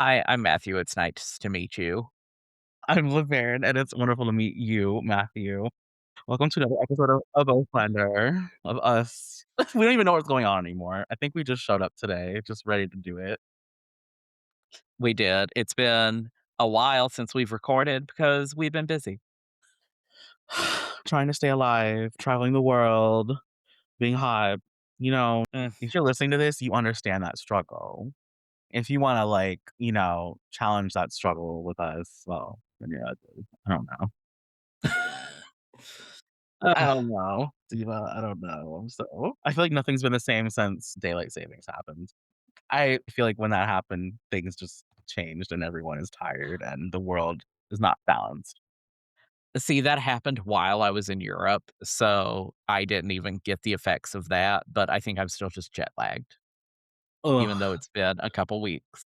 Hi, I'm Matthew. It's nice to meet you. I'm LaBarrin, and it's wonderful to meet you, Matthew. Welcome to another episode of Oaklander, of us. We don't even know what's going on anymore. I think we just showed up today, just ready to do it. We did. It's been a while since we've recorded because we've been busy. Trying to stay alive, traveling the world, being hot. You know, Mm. if you're listening to this, you understand that struggle. If you want to, challenge that struggle with us, well, then yeah, I don't know. I Ugh. don't know, Diva. I don't know. So I feel like nothing's been the same since daylight savings happened. I feel like when that happened, things just changed and everyone is tired and the world is not balanced. See, that happened while I was in Europe, so I didn't even get the effects of that, but I think I'm still just jet lagged, even though Ugh. it's been a couple weeks.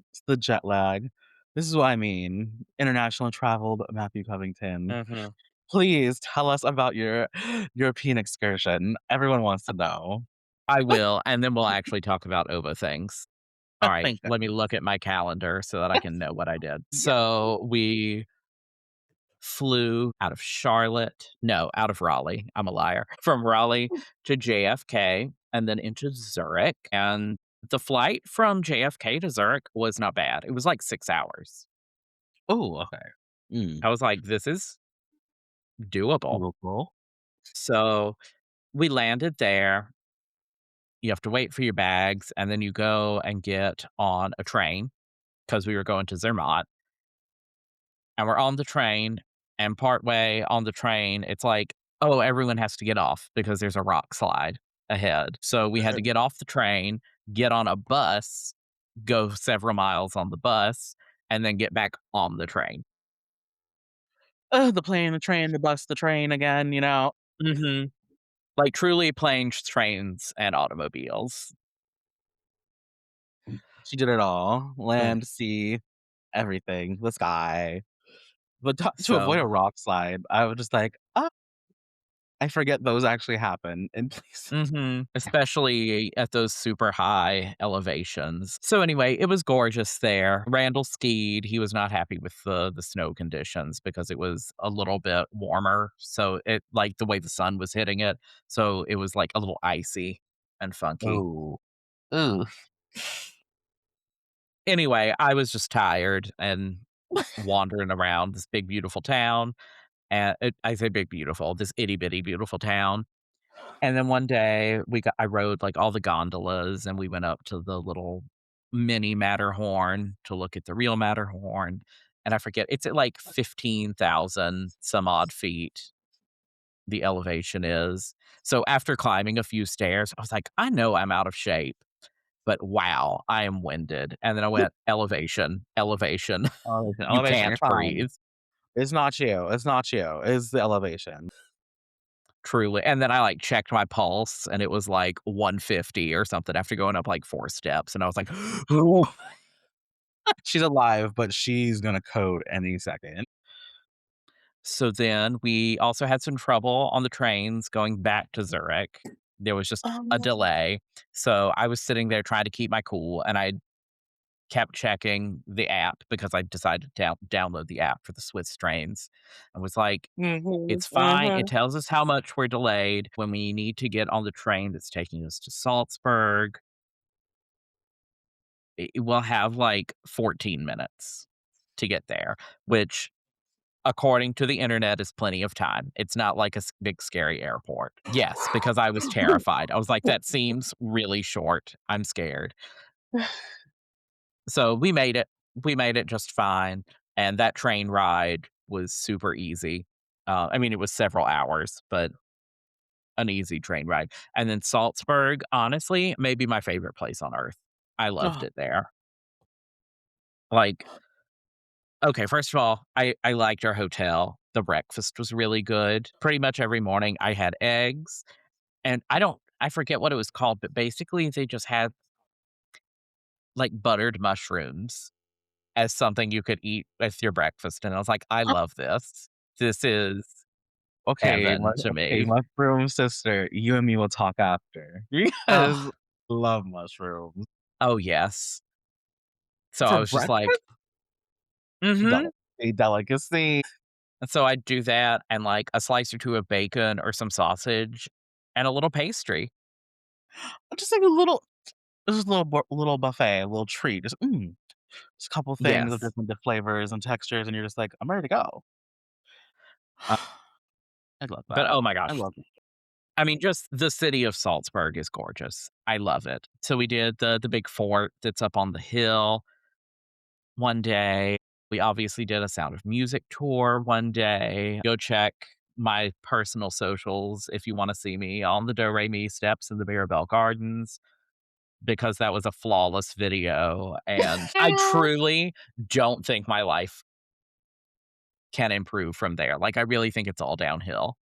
It's the jet lag. This is what I mean. International travel, but Matthew Covington. Mhm. Please tell us about your European excursion. Everyone wants to know. I will, and then we'll actually talk about OVA things. All right, Thank let me goodness. look at my calendar so that I can know what I did. Yeah. So we flew out of Charlotte no, out of Raleigh, I'm a liar, from Raleigh to JFK and then into Zurich, and the flight from JFK to Zurich was not bad. It was like 6 hours. Oh, okay. I was like, "This is doable." Local. So, we landed there, you have to wait for your bags, and then you go and get on a train because we were going to Zermatt. And we're on the train, and partway on the train, it's like, "Oh, everyone has to get off because there's a rock slide ahead." So we had to get off the train, get on a bus, go several miles on the bus, and then get back on the train. The plane, the train, the bus, the train again. Mhm. Like, truly planes, trains, and automobiles. She did it all. Ugh. Land, sea, everything, the sky. But to avoid So a rock slide, I was just like, "Oh, I forget those actually happen in places." mhm, especially at those super high elevations. So anyway, it was gorgeous there. Randall skied. He was not happy with the snow conditions because it was a little bit warmer. So it like the way the sun was hitting it. So it was like a little icy and funky. Oh. Ooh. Anyway, I was just tired and wandering around this big beautiful town. And I say big beautiful, this itty bitty beautiful town. And then one day I rode, like, all the gondolas, and we went up to the little mini Matterhorn to look at the real Matterhorn, and I forget it's at, like, 15,000 some odd feet, the elevation is. So after climbing a few stairs, I was like, "I know I'm out of shape, but wow, I am winded." And then I went, "Elevation, elevation, Elevation, you elevation, you're can't fine. breathe." It's not you, it's not you, it's the elevation. Truly, and then I, like, checked my pulse, and it was, like, 150 or something after going up, like, 4 steps, and I was like, "Ooh." She's alive, but she's gonna code any second. So then we also had some trouble on the trains going back to Zurich. There was just Oh, a no. delay, so I was sitting there trying to keep my cool, and I kept checking the app because I decided to download the app for the Swiss trains. I was like, Mhm, "It's fine, it mhm. tells us how much we're delayed when we need to get on the train that's taking us to Salzburg. We'll have, like, 14 minutes to get there," which, according to the internet, is plenty of time. It's not like a big scary airport. Yes, because I was terrified. I was like, "That seems really short. I'm scared." So we made it. We made it just fine, and that train ride was super easy. I mean, it was several hours, but an easy train ride. And then Salzburg, honestly, may be my favorite place on earth. I loved Oh, it there. Like, okay, first of all, I liked our hotel. The breakfast was really good. Pretty much every morning I had eggs, and I forget what it was called, but basically they just had, like, buttered mushrooms as something you could eat with your breakfast, and I was like, "I love this. This is heaven to okay, me." mushroom sister, you and me will talk after. Oh, Because love mushrooms. oh, yes. So I For was just like, breakfast? "Mhm." A delicacy. And so I'd do that and, like, a slice or 2 of bacon or some sausage and a little pastry. Just like just a little buffet, a little treat, just a couple things of Yes. different flavors and textures, and you're just like, "I'm ready to go." Uh, I love But, that. oh my I gosh. love it. I mean, just the city of Salzburg is gorgeous. I love it. So we did the big fort that's up on the hill one day. We obviously did a Sound of Music tour one day. Go check my personal socials if you wanna see me on the Do Re Mi steps in the Mirabelle Gardens, because that was a flawless video, and I truly don't think my life can improve from there. Like, I really think it's all downhill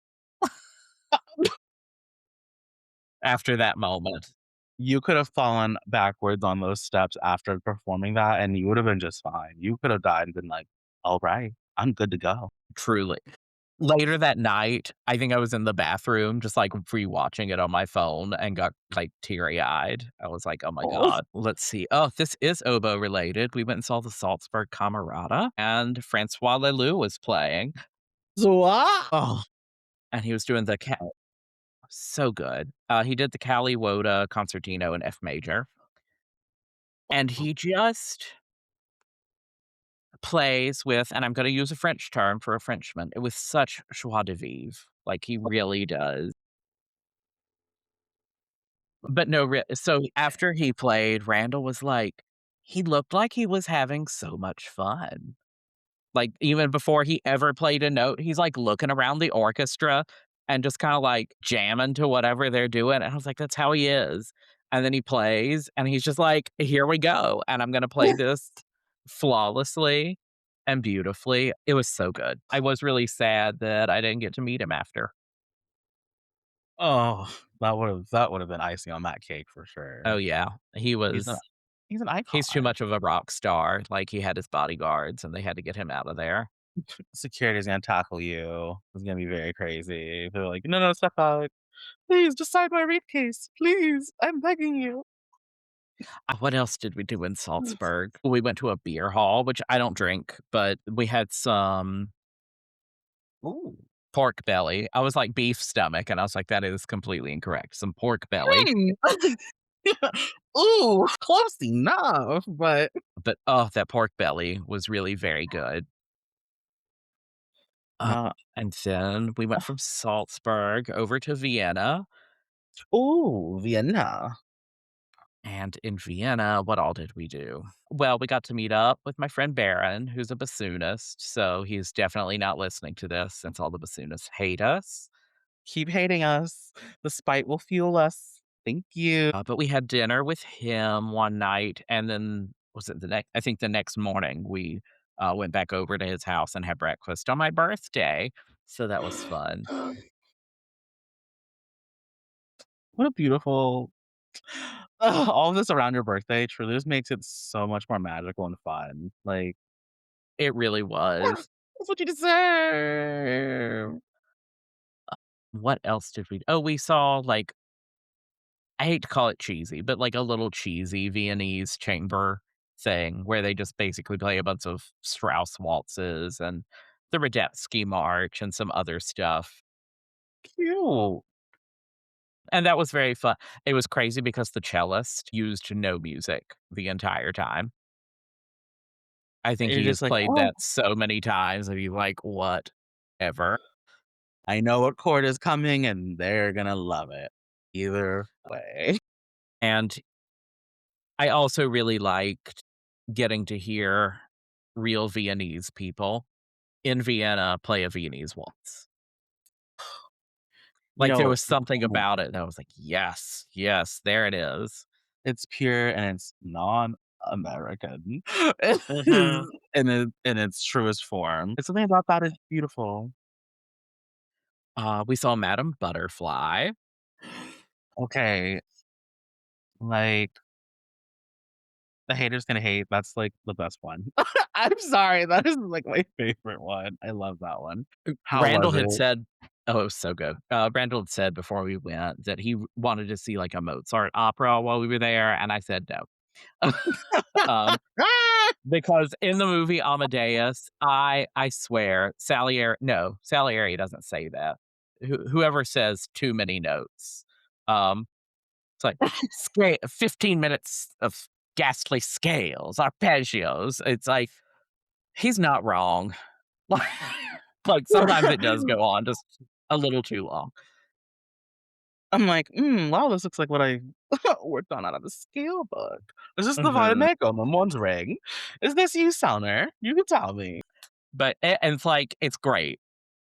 after that moment. You could have fallen backwards on those steps after performing that, and you would have been just fine. You could have died and been like, "Alright, I'm good to go." Truly. Later that night, I think I was in the bathroom just, like, rewatching it on my phone and got, like, teary-eyed. I was like, "Oh my Oh. god." Let's see. Oh, this is oboe related. We went and saw the Salzburg Camerata, and Francois Leloux was playing, So oh, and he was doing the so good. He did the Cali Woda Concertino in F major, and he just plays with, and I'm gonna use a French term for a Frenchman, with such joie de vivre, like, he really does. But no, so after he played, Randall was like, he looked like he was having so much fun. Like, even before he ever played a note, he's, like, looking around the orchestra and just kinda, like, jamming to whatever they're doing, and I was like, "That's how he is." And then he plays, and he's just like, "Here we go, and I'm gonna play this flawlessly and beautifully." It was so good. I was really sad that I didn't get to meet him after. oh, that would have been icing on that cake for Oh, sure. yeah. He He's a was he's an He's too icon. much of a rock star, like, he had his bodyguards, and they had to get him out of there. Security's gonna tackle you. It's gonna be very crazy. They're like, "No, no, step out. Please, just sign my briefcase. Please, I'm begging you." What else did we do in Salzburg? We went to a beer hall, which I don't drink, but we had some Ooh. pork belly. I was like, "Beef stomach," and I was like, "That is completely incorrect." Some pork belly, Hey. Ooh, close enough, but but, oh, that pork belly was really very good. Uh, no. and then we went from Salzburg over to Vienna, Ooh, Vienna. and in Vienna, what all did we do? Well, we got to meet up with my friend Baron, who's a bassoonist, so he's definitely not listening to this since all the bassoonists hate us. Keep hating us. The spite will fuel us. Thank you. But we had dinner with him one night, and then was it the next? I think the next morning we went back over to his house and had breakfast on my birthday. So that was fun. What a beautiful all of this around your birthday truly just makes it so much more magical and fun. Like, It really was. that's what you deserve. What else did we? Oh, we saw like, I hate to call it cheesy, but like a little cheesy Viennese chamber thing where they just basically play a bunch of Strauss waltzes and the Radetzky March and some other stuff. Cute. And that was very fun. It was crazy because the cellist used no music the entire time. I think You're he has just like, played "Oh, that so many times that he's like, "Whatever." I know what chord is coming, and they're gonna love it either way." And I also really liked getting to hear real Viennese people in Vienna play a Viennese waltz. You Like, there know, was something about it that I was like, "Yes, yes, there it is." it's pure and it's non-American. It Mhm. is in its truest form. There's something about that is beautiful. We saw Madame Butterfly. Okay, like, the haters gonna hate, that's, like, the best one. I'm sorry, that is, like, my favorite one. I love that one. How Randall was it? had said, oh, it was so good. Randall had said before we went that he wanted to see, like, a Mozart opera while we were there, and I said no. Um, because in the movie Amadeus, I swear Salieri doesn't say that. Whoever says too many notes, um, it's like 15 minutes of ghastly scales, arpeggios. It's like he's not wrong. Like sometimes it does go on just a little too long. I'm like, wow, this looks like what I worked on out of the scale book. Is this the Mhm. Vitamecum I'm wondering? Is this you, Soner? You can tell me. But and it's like it's great,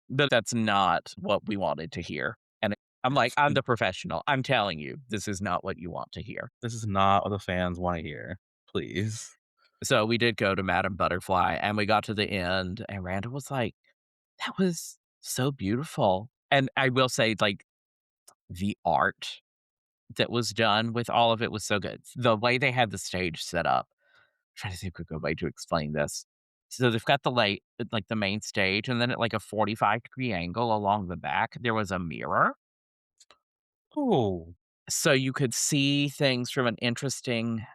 but that's not what we wanted to hear. And I'm like, I'm the professional. I'm telling you, this is not what you want to hear. This is not what the fans wanna hear. Please. So we did go to Madame Butterfly and we got to the end and Randall was like, that was so beautiful. And I will say, like, the art that was done with all of it was so good. The way they had the stage set up, I'm trying to think of a good way to explain this. So they've got the light, like the main stage, and then at like a 45-degree angle along the back, there was a mirror. Oh, So you could see things from an interesting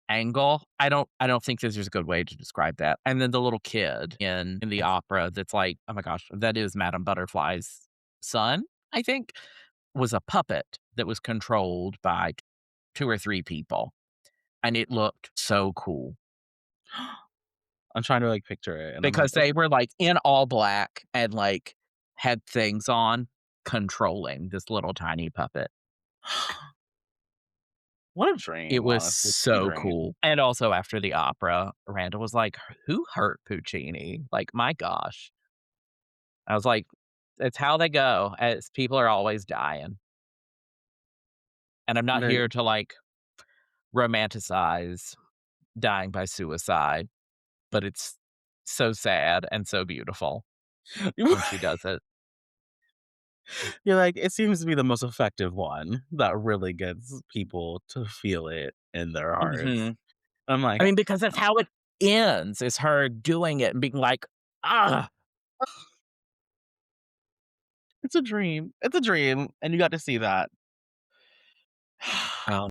angle. I don't think there's a good way to describe that. And then the little kid in the opera that's like, oh my gosh, that is Madame Butterfly's son, I think, was a puppet that was controlled by 2 or 3 people, and it looked so cool I'm trying to, like, picture it, and I'm like, because they were, like, in all black and, like, had things on controlling this little tiny puppet. what a It dream, was honestly. What a so dream. cool, and also after the opera, Randall was like, "Who hurt Puccini?" Like, my gosh. I was like, "It's how they go, as people are always dying." And I'm not There here to, like, romanticize dying by suicide, but it's so sad and so beautiful when she does it. you're like, it seems to be the most effective one that really gets people to feel it in their hearts. Mhm. I'm like, I mean, because that's how it ends, is her doing it and being like, "Ah." it's a dream. It's a dream, and you got to see that. Um,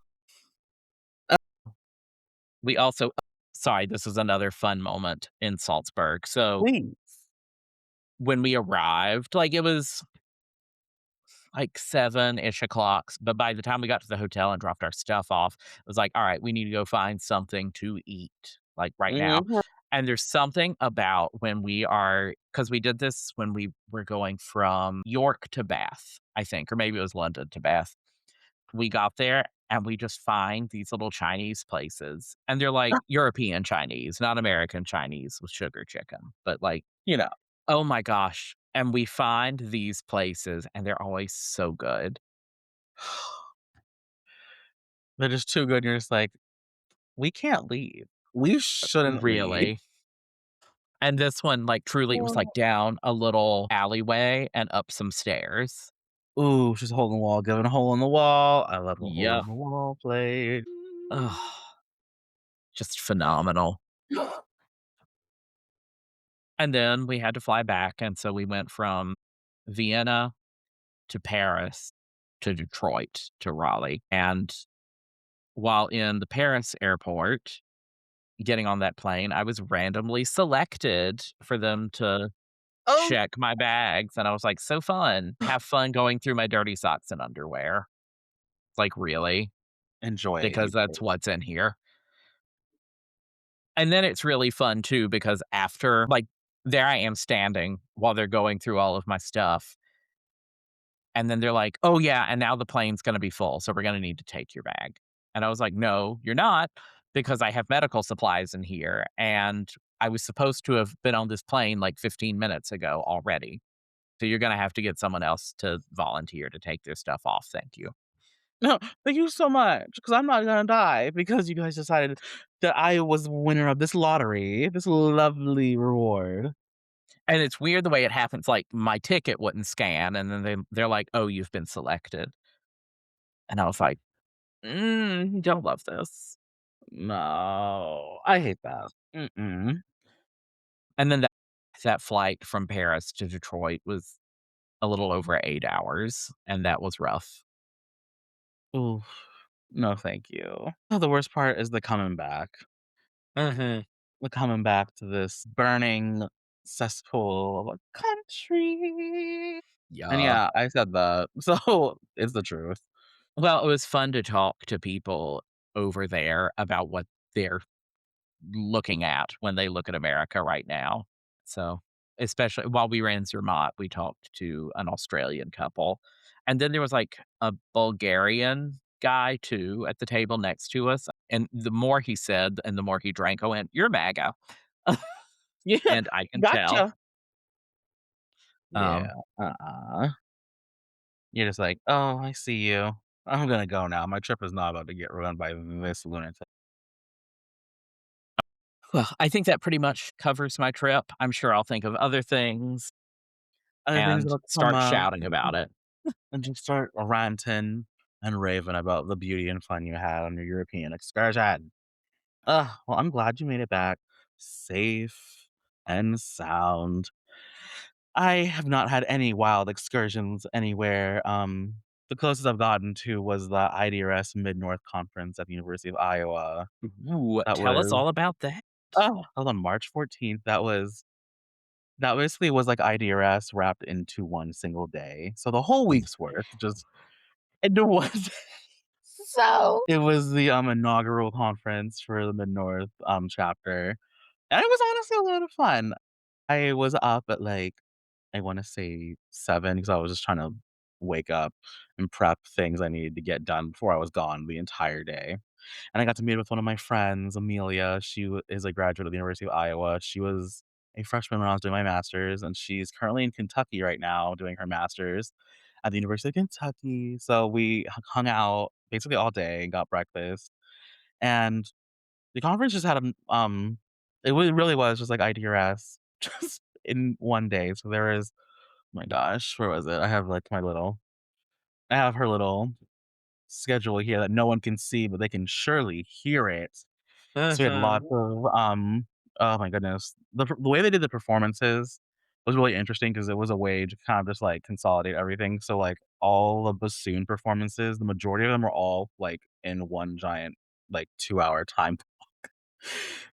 we also sorry, this is another fun moment in Salzburg. So, Please. when we arrived, like, it was, like, 7-ish o'clock, but by the time we got to the hotel and dropped our stuff off, it was like, "Alright, we need to go find something to eat, like, right now." Mhm. And there's something about when we are, because we did this when we were going from York to Bath, I think, or maybe it was London to Bath. We got there and we just find these little Chinese places, and they're like European Chinese, not American Chinese with sugar chicken, but like, You know, oh my gosh. And we find these places and they're always so good. they're just too good. You're just like, we can't leave. We shouldn't leave. Really. And this one, like, truly, it was like down a little alleyway and up some stairs. Ooh, she's a hole in the wall, giving a hole in the wall. I love a hole Yep. in the wall plate. Ugh, just phenomenal. And then we had to fly back. And so we went from Vienna to Paris to Detroit to Raleigh. And while in the Paris airport, getting on that plane, I was randomly selected for them to Oh, check my bags. And I was like, so fun. Have fun going through my dirty socks and underwear. It's like, really? enjoy it, you Because that's guys. what's in here. And then it's really fun too, because after, like, there I am standing while they're going through all of my stuff. And then they're like, "Oh, yeah, and now the plane's gonna be full, so we're gonna need to take your bag." And I was like, "No, you're not, because I have medical supplies in here, and I was supposed to have been on this plane, like, 15 minutes ago already. So you're gonna have to get someone else to volunteer to take this stuff off, thank you." No, thank you so much, because I'm not gonna die because you guys decided that I was the winner of this lottery, this lovely reward. And it's weird the way it happens, like, my ticket wouldn't scan, and then they're like, "Oh, you've been selected." And I was like, don't love this." No, I hate that. Mm-mm. And then that flight from Paris to Detroit was a little over 8 hours, and that was rough. Oof. No, thank you. Oh, the worst part is the coming back. Mhm. coming back to this burning cesspool of a country. And Yeah. yeah, I said that. So it's the truth. Well, it was fun to talk to people over there about what they're looking at when they look at America right now. So, especially while we were in Zermatt, we talked to an Australian couple, and then there was, like, a Bulgarian guy too at the table next to us, and the more he said and the more he drank, I went, "You're MAGA." Yeah, And I can tell. gotcha. Yeah. Um, Uh-uh. You're just like, "Oh, I see you. I'm gonna go now. My trip is not about to get ruined by this lunatic." well, I think that pretty much covers my trip. I'm sure I'll think of other things Other things and that'll come start up shouting about it. and just start ranting and raving about the beauty and fun you had on your European excursion. Well, I'm glad you made it back safe and sound. I have not had any wild excursions anywhere. The closest I've gotten to was the IDRS Mid-North Conference at the University of Iowa. Ooh, That tell us was all about that. that was on March 14th. That basically was like IDRS wrapped into one single day. So the whole week's worth just into one So it was the, inaugural conference for the Mid-North, chapter, and it was honestly a lot of fun. I was up at, like, I wanna say 7 because I was just trying to wake up and prep things I needed to get done before I was gone the entire day, and I got to meet with one of my friends, Amelia. She is a graduate of the University of Iowa. She was a freshman when I was doing my master's, and she's currently in Kentucky right now doing her master's at the University of Kentucky. So we hung out basically all day and got breakfast, and the conference just had really was just like IDRS just in one day. So there is oh my gosh, where was it? I have her little schedule here that no one can see, but they can surely hear it. So we had lots Mhm. of, oh my goodness. The way they did the performances was really interesting because it was a way to kind of just, like, consolidate everything. So, like, all the bassoon performances, the majority of them were all, like, in one giant, like, 2-hour time.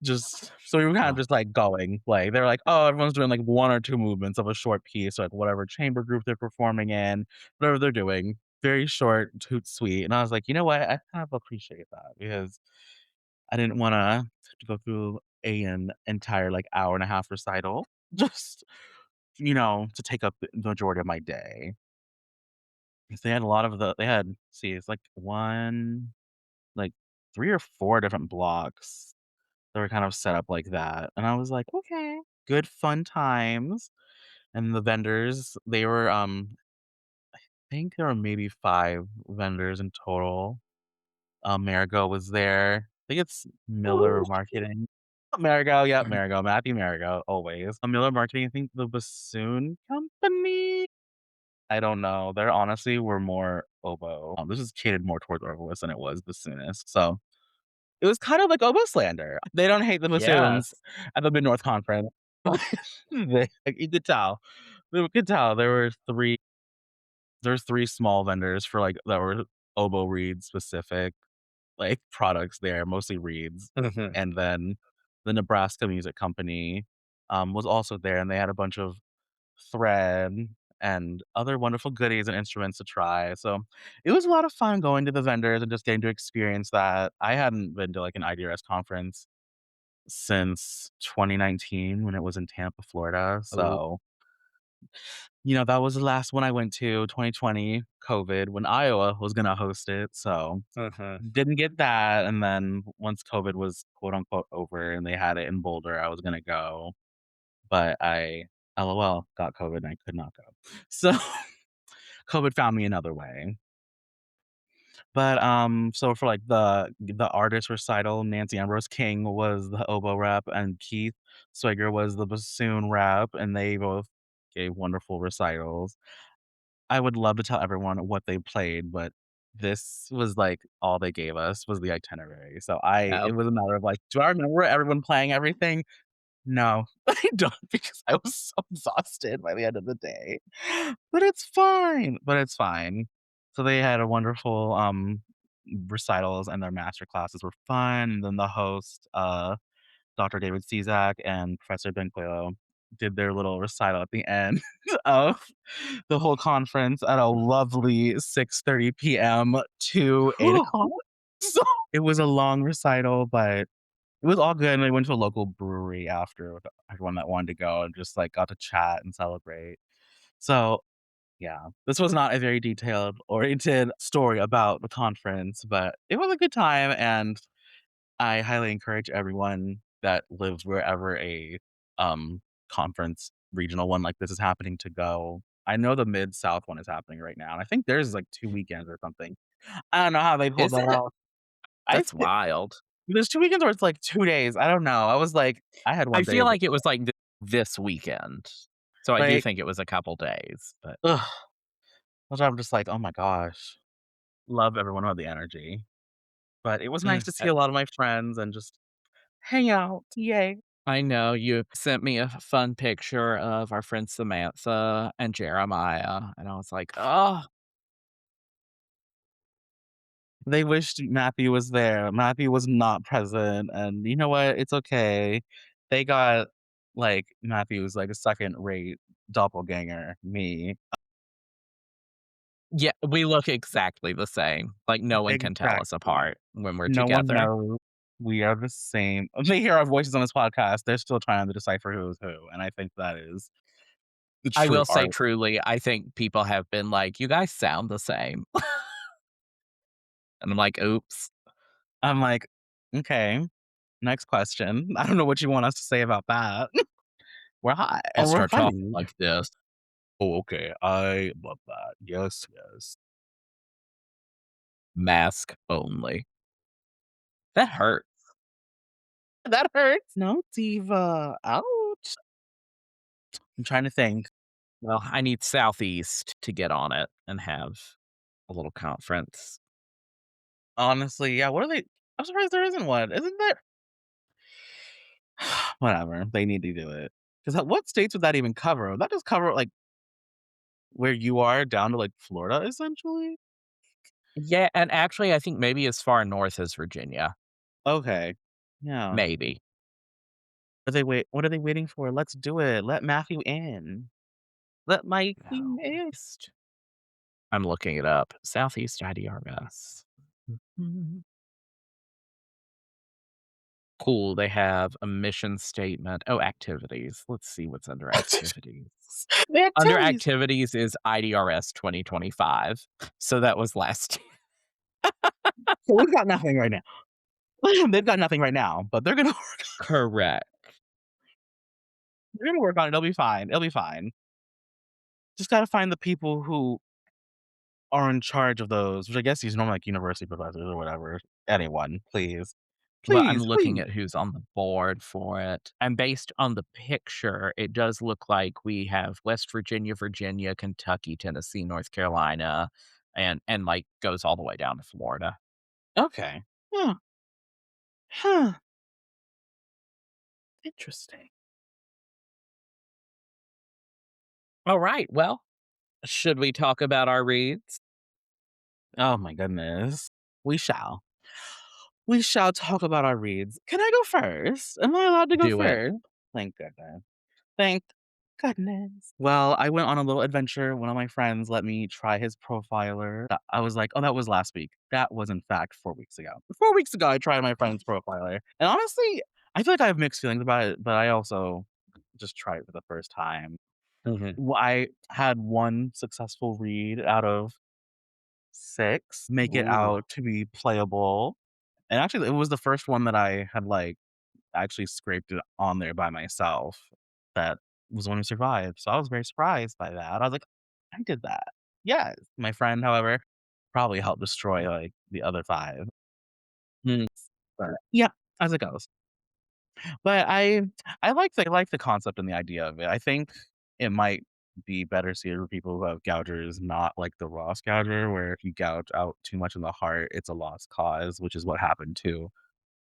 Just so we were kind of Oh, just, like, going, like, they're like, "Oh, everyone's doing, like, 1 or 2 movements of a short piece," like, whatever chamber group they're performing in, whatever they're doing. Very short, toot sweet, and I was like, "You know what? I kind of appreciate that," because I didn't wanna go through an entire, like, hour and a half recital just, to take up the majority of my day. 'Cause they had a lot of they had see, it's like 3 or 4 different blocks that were kind of set up like that, and I was like, "Okay, good fun times." And the vendors, they were, I think there were maybe 5 vendors in total. Marigo was there. I think it's Miller Marketing. Marigo, yep, Marigo, Matthew Marigo, always. Miller Marketing, I think the bassoon company? I don't know. There honestly were more oboe. This is catered more towards oboists than it was bassoonists, so it was kind of like oboe slander. They don't hate the bassoons yes. at the Mid-North Conference. Like, you could tell. You could tell there's 3 small vendors for, like, that were oboe reed specific, like, products there, mostly reeds, Mhm. and then the Nebraska Music Company, was also there, and they had a bunch of thread and other wonderful goodies and instruments to try, so it was a lot of fun going to the vendors and just getting to experience that. I hadn't been to, like, an IDRS conference since 2019 when it was in Tampa, Florida, Oh, so, that was the last one I went to, 2020, COVID, when Iowa was gonna host it, so mhm. didn't get that, and then once COVID was quote unquote "over" and they had it in Boulder, I was gonna go, but I, LOL, got COVID and I could not go. So, COVID found me another way. But, so for, like, the artist recital, Nancy Ambrose King was the oboe rep, and Keith Swigger was the bassoon rep, and they both gave wonderful recitals. I would love to tell everyone what they played, but this was, like, all they gave us was the itinerary. So Yep. it was a matter of, like, do I remember everyone playing everything? No, I don't because I was so exhausted by the end of the day. But it's fine, but it's fine. So they had a wonderful, recitals and their master classes were fun, and then the host, Dr. David Cizak and Professor Benquelo did their little recital at the end of the whole conference at a lovely 6:30 PM to 8 o'clock. So, it was a long recital, but it was all good, and we went to a local brewery after with everyone that wanted to go and just, like, got to chat and celebrate. So, yeah, this was not a very detailed oriented story about the conference, but it was a good time, and I highly encourage everyone that lives wherever a, um, conference, regional one like this is happening to go. I know the Mid-South one is happening right now, and I think theirs is, like, 2 weekends or something. I don't know how they pulled Is that it? off. I That's thi wild. there's 2 weekends or it's, like, 2 days, I don't know. I was like I had I one day feel of like it was, like, this weekend. So I do like, think it was a couple days, but ugh, which I'm just like, "Oh my gosh." Love everyone who had the energy. But it was nice mm, to see a lot of my friends and just hang out. Yay. I know you sent me a fun picture of our friend Samantha and Jeremiah, and I was like, "Oh, They wished Matthew was there. Matthew was not present, and you know what? It's okay. They got, like, Matthew's, like, a second-rate doppelganger, me. yeah, we look exactly the same. Like, no one can tell us Exactly. apart when we're No one together." knows. We are the same. They hear our voices on this podcast, they're still trying to decipher who is who, and I think that is the I true will say art. truly, I think people have been like, "You guys sound the same." And I'm like, "Oops." I'm like, "Okay, next question. I don't know what you want us to say about that." We're hot I'll and we're start talking funny. like this. Oh, okay. I love that. Yes, yes. Mask only. That hurt. That hurts. No, diva. Ouch. I'm trying to think. Well, I need Southeast to get on it and have a little conference. Honestly, yeah, what are they I'm surprised there isn't one. Isn't there whatever. They need to do it. Because what states would that even cover? Would that just cover, like, where you are down to, like, Florida, essentially? Yeah, and actually, I think maybe as far north as Virginia. Okay. Yeah. Maybe. What are they waiting for? Let's do it. Let Matthew in. Let Mikey in. Southeast. I'm looking it up. Southeast IDRS. Mhm. Cool. They have a mission statement. Oh, activities. Let's see what's under activities. The Under activities. activities is IDRS 2025. So that was last year. So we've got nothing right now. They've got nothing right now, but Correct. they're gonna work on it. It'll be fine. It'll be fine. Just gotta find the people who are in charge of those, which I guess these normally like university professors or whatever. Anyone, please. Well, I'm Please, looking please. at who's on the board for it, and based on the picture, it does look like we have West Virginia, Virginia, Kentucky, Tennessee, North Carolina, and, like, goes all the way down to Florida. Okay. Huh. Huh. Interesting. Alright, well, should we talk about our reads? Oh my goodness. We shall. We shall talk about our reads. Can I go first? Am I allowed to go Do it. first? Thank goodness. Thank goodness. Well, I went on a little adventure. One of my friends let me try his profiler. I was like, oh, that was last week. That was, in fact, 4 weeks ago. 4 weeks ago, I tried my friend's profiler. And honestly, I feel like I have mixed feelings about it, but I also just tried it for the first time. Mhm. I had one successful read out of six make it Ooh. out to be playable. And actually, it was the first one that I had like actually scraped it on there by myself that was the one who survived. So I was very surprised by that. I was like, I did that. Yes. My friend, however, probably helped destroy like the other five. Mm. But yeah, as it goes. But I like the concept and the idea of it. I think it might be better suited for people who have gougers, not like the Ross gouger, where if you gouge out too much in the heart, it's a lost cause, which is what happened to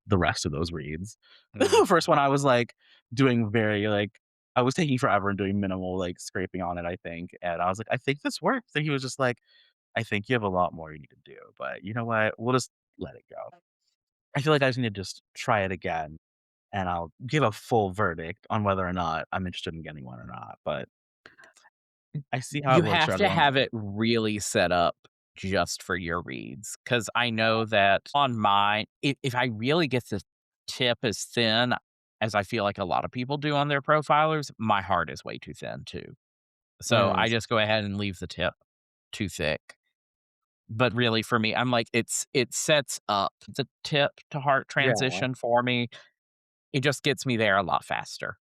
the rest of those reads. Mm. The first one I was, like, doing very, like I was taking forever and doing minimal, like, scraping on it, I think, and I was like, "I think this works," and he was just like, "I think you have a lot more you need to do, but you know what? We'll just let it go." I feel like I just need to just try it again and I'll give a full verdict on whether or not I'm interested in getting one or not, but I see how You it works for have to everyone have else. it really set up just for your reads, because I know that on mine, if I really get the tip as thin as I feel like a lot of people do on their profilers, my heart is way too thin too. So I Yes. just go ahead and leave the tip too thick. But really for me, I'm like, it sets up the tip to heart Yeah. transition for me. It just gets me there a lot faster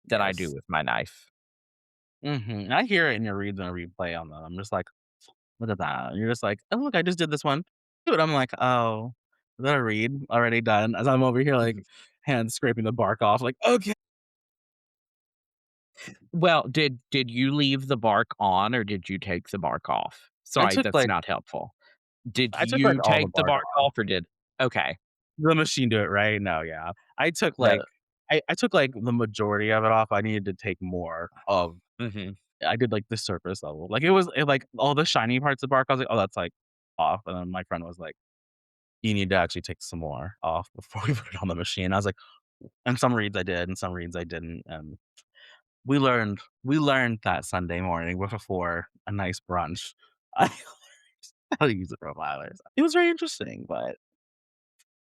than I do Yes. with my knife. Mhm. I hear it in your reads and replay on them. I'm just like, "Look at that." And you're just like, "Oh, look, I just did this one." Dude, I'm like, "Oh, is that a read already done?" As I'm over here, like, Mhm. hand scraping the bark off, like, "Okay." Well, did you leave the bark on or did you take the bark off? I Sorry, took, that's like not helpful. Did I took, like, you all the take the bark bark off. off or did okay. The machine do it, right? No, yeah. I took, Yeah. like I took, like, the majority of it off. I needed to take more of Mhm. I did, like, the surface level. Like, like, all the shiny parts of bark, I was like, "Oh, that's, like, off." And then my friend was like, "You need to actually take some more off before we put it on the machine." I was like and some reads I did, and some reads I didn't, and we learned that Sunday morning before a nice brunch. I learned how to use the profilers. It was very interesting, but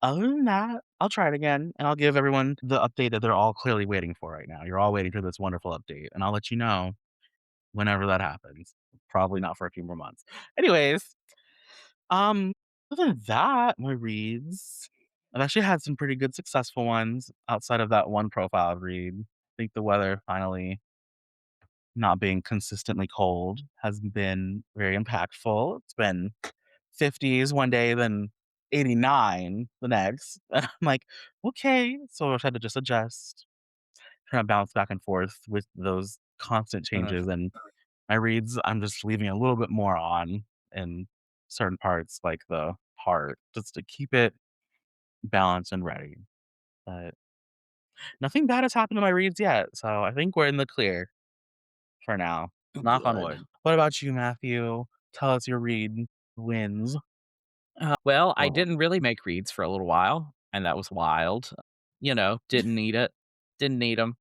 other than that, I'll try it again, and I'll give everyone the update that they're all clearly waiting for right now. You're all waiting for this wonderful update, and I'll let you know whenever that happens. Probably not for a few more months. Anyways, um, other than that, my reads, I've actually had some pretty good successful ones outside of that one profile read. I think the weather finally not being consistently cold has been very impactful. It's been 50s one day, then 89 the next. And I'm like, okay. So I've had to just adjust, kind of bounce back and forth with those constant Mhm. changes. And my reads, I'm just leaving a little bit more on in certain parts, like the heart, just to keep it balanced and ready. But nothing bad has happened to my reads yet. So I think we're in the clear for now. Knock on Good. wood. What about you, Matthew? Tell us your read wins. Well, I Well, didn't really make reads for a little while, and that was wild. You know, didn't need it. Didn't need them.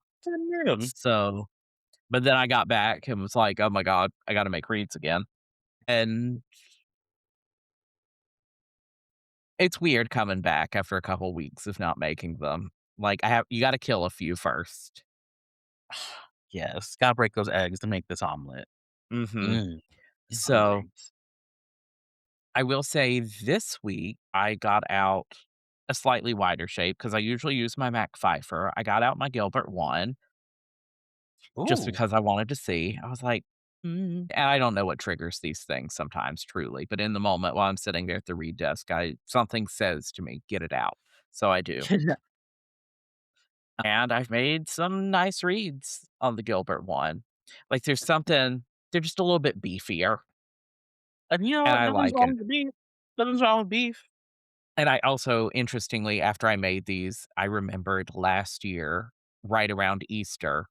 So but then I got back and was like, "Oh my god, I gotta make reads again." And it's weird coming back after a couple weeks of not making them. Like, I have you gotta kill a few first. yes, gotta break those eggs to make this omelet. Mhm. Mm, I'm So, hungry. I will say this week, I got out a slightly wider shape because I usually use my Mac Pfeiffer. I got out my Gilbert 1 just Ooh. because I wanted to see. I was like, and I don't know what triggers these things sometimes, truly, but in the moment while I'm sitting there at the read desk, I something says to me, "Get it out." So I do. And I've made some nice reads on the Gilbert one. Like, they're just a little bit beefier, And you know and what? I Nothing's like wrong it. with beef. Nothing's wrong with beef. And I also, interestingly, after I made these, I remembered last year, right around Easter,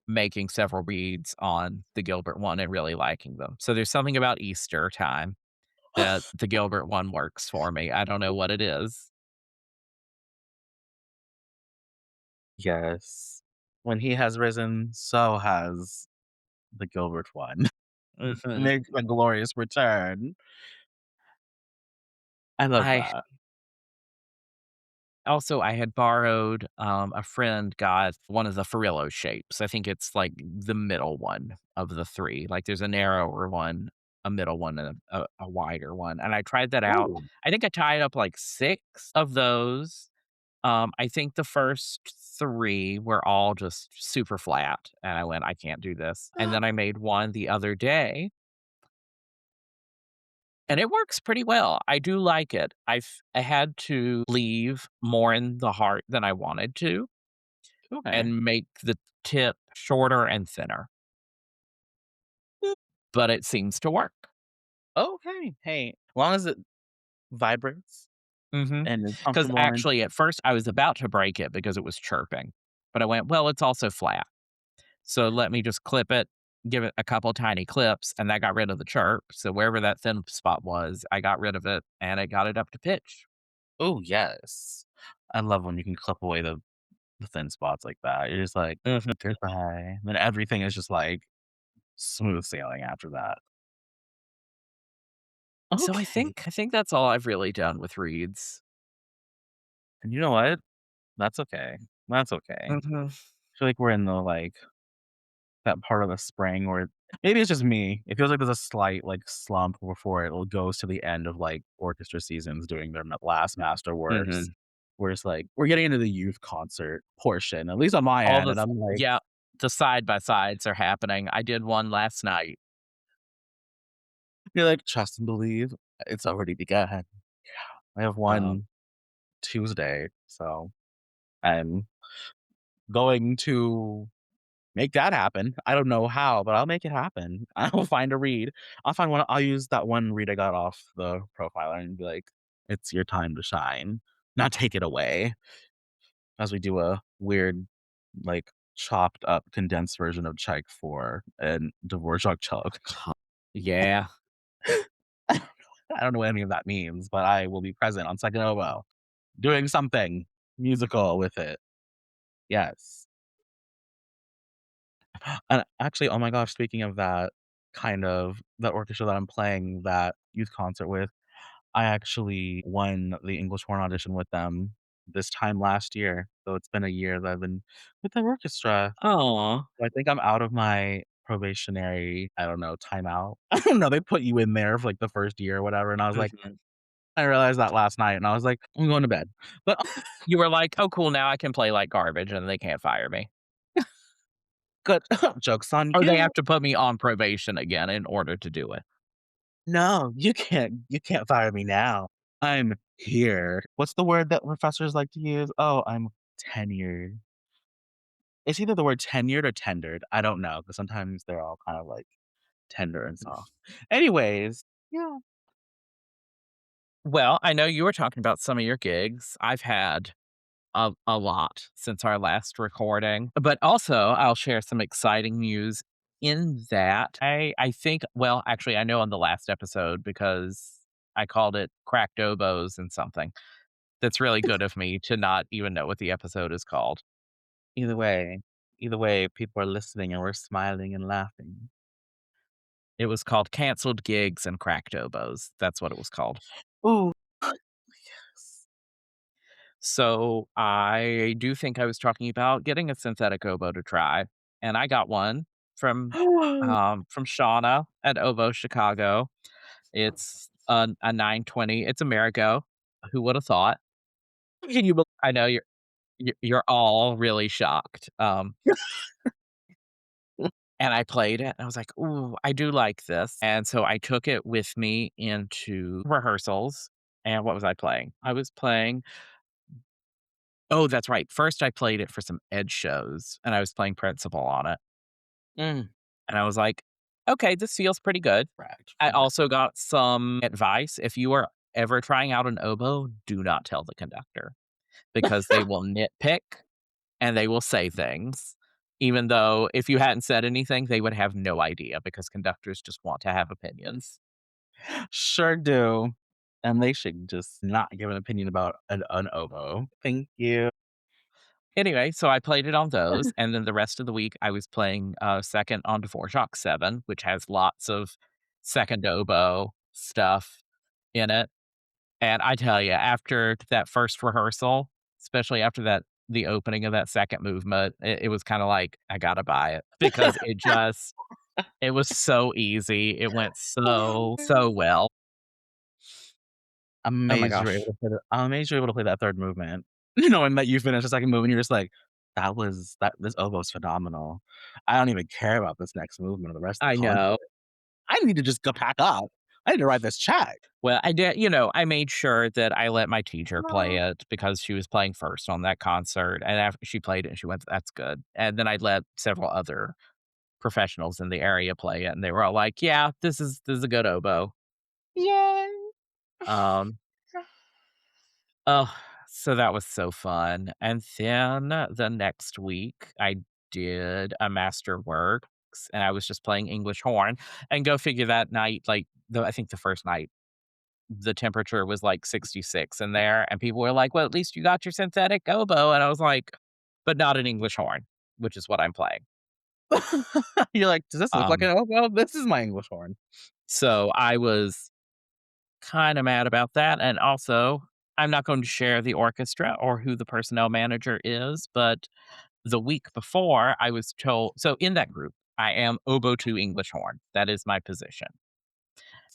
making several reads on the Gilbert one and really liking them. So there's something about Easter time that the Gilbert one works for me. I don't know what it is. Yes. When he has risen, so has the Gilbert one. Mhm. Makes a glorious return. I love I that. Also, I had borrowed, a friend got one of the Farillo shapes. I think it's, like, the middle one of the 3. Like, there's a narrower one, a middle one, and a wider one, and I tried that out. Ooh. I think I tied up, like, 6 of those. I think the first 3 were all just super flat, and I went, "I can't do this." And then I made one the other day, and it works pretty well. I do like it. I had to leave more in the heart than I wanted to, Okay. and make the tip shorter and thinner, but it seems to work. Okay. Hey, as long as it vibrates and is Because comfortable and actually, at first, I was about to break it because it was chirping, but I went, "Well, it's also flat, so let me just clip it, give it a couple tiny clips," and that got rid of the chirp, so wherever that thin spot was, I got rid of it, and it got it up to pitch. oh, yes. I love when you can clip away the the thin spots like that. You're just like, Mhm. "Goodbye." Then everything is just, like, smooth sailing after that. So Okay. I think that's all I've really done with reads. And you know what? That's okay. That's okay. Mhm. I feel like we're in the, like, that part of the spring where maybe it's just me. It feels like there's a slight, like, slump before it goes to the end of, like, orchestra seasons doing their last masterworks, Mhm. where it's like, we're getting into the youth concert portion, at least on my All end, the and I'm like, yeah, the side by sides are happening. I did one last night. you're like, "Trust and believe, it's already begun." I have Um, one Tuesday, so I'm going to make that happen. I don't know how, but I'll make it happen. I'll find a read. I'll use that one read I got off the profiler and be like, "It's your time to shine." Not take it away as we do a weird, like, chopped up condensed version of Czech 4 and Dvorak Chug. huh. Yeah. I don't know what any of that means, but I will be present on second oboe, doing something musical with it. Yes. And actually, oh my gosh, speaking of that that orchestra that I'm playing that youth concert with, I actually won the English horn audition with them this time last year. So it's been a year that I've been with the orchestra. Aw. So I think I'm out of my probationary, I don't know, timeout. I don't know. They put you in there for like the first year or whatever. And I was like, Mhm. I realized that last night and I was like, I'm going to bed. But You were like, "Oh, cool, now I can play like garbage and they can't fire me." good. Joke's on Or they you. have to put me on probation again in order to do it. No, you can't fire me now. I'm here. What's the word that professors like to use? Oh, I'm tenured. It's either the word tenured or tendered. I don't know, because sometimes they're all kind of like tender and soft. Anyways, yeah. Well, I know you were talking about some of your gigs. I've had a lot since our last recording, but also I'll share some exciting news in that I think well, actually, I know on the last episode because I called it Cracked Oboes and something. That's really good of me to not even know what the episode is called. Either way, either way, people are listening and we're smiling and laughing. It was called Canceled Gigs and Cracked Oboes. That's what it was called. Ooh, yes. So, I do think I was talking about getting a synthetic oboe to try, and I got one from Shauna at Oboe Chicago. It's a 920. It's Amerigo. Who would have thought? Can you believe? I know you're all really shocked. And I played it, and I was like, "Ooh, I do like this." And so I took it with me into rehearsals, and what was I playing? I was playing oh, that's right. First, I played it for some Edge shows, and I was playing principal on it, Mm, and I was like, "Okay, this feels pretty good." correct. I also got some advice. If you are ever trying out an oboe, do not tell the conductor because they will nitpick and they will say things, even though if you hadn't said anything, they would have no idea because conductors just want to have opinions. Sure do. And they should just not give an opinion about an oboe. Thank you. Anyway, so I played it on those, and then the rest of the week, I was playing, second on Dvorak 7, which has lots of second oboe stuff in it, and I tell you, after that first rehearsal, especially after the opening of that second movement, it was kinda like, "I gotta buy it," because it was so easy, it went so well. Oh my gosh. I'm amazed you're able to play that 3rd movement. Knowing that you finished the 2nd movement, you're just like, that this oboe's phenomenal. I don't even care about this next movement or the rest of I the concert. know. I need to just go pack up. I need to write this check." Well, I did I made sure that I let my teacher play it because she was playing first on that concert, and after she played it, and she went, "That's good." And then I let several other professionals in the area play it, and they were all like, "Yeah, this is a good oboe." Yay. Um, oh, so that was so fun. And then the next week, I did a master works, and I was just playing English horn. And go figure that night, like I think the first night the temperature was like 66 in there, and people were like, "Well, at least you got your synthetic oboe," and I was like, but not an English horn, which is what I'm playing. You're like, "Does this look like Um, an oboe? This is my English horn." so I was kinda mad about that, and also, I'm not going to share the orchestra or who the personnel manager is, but the week before, I was told so in that group, I am oboe to English horn. That is my position.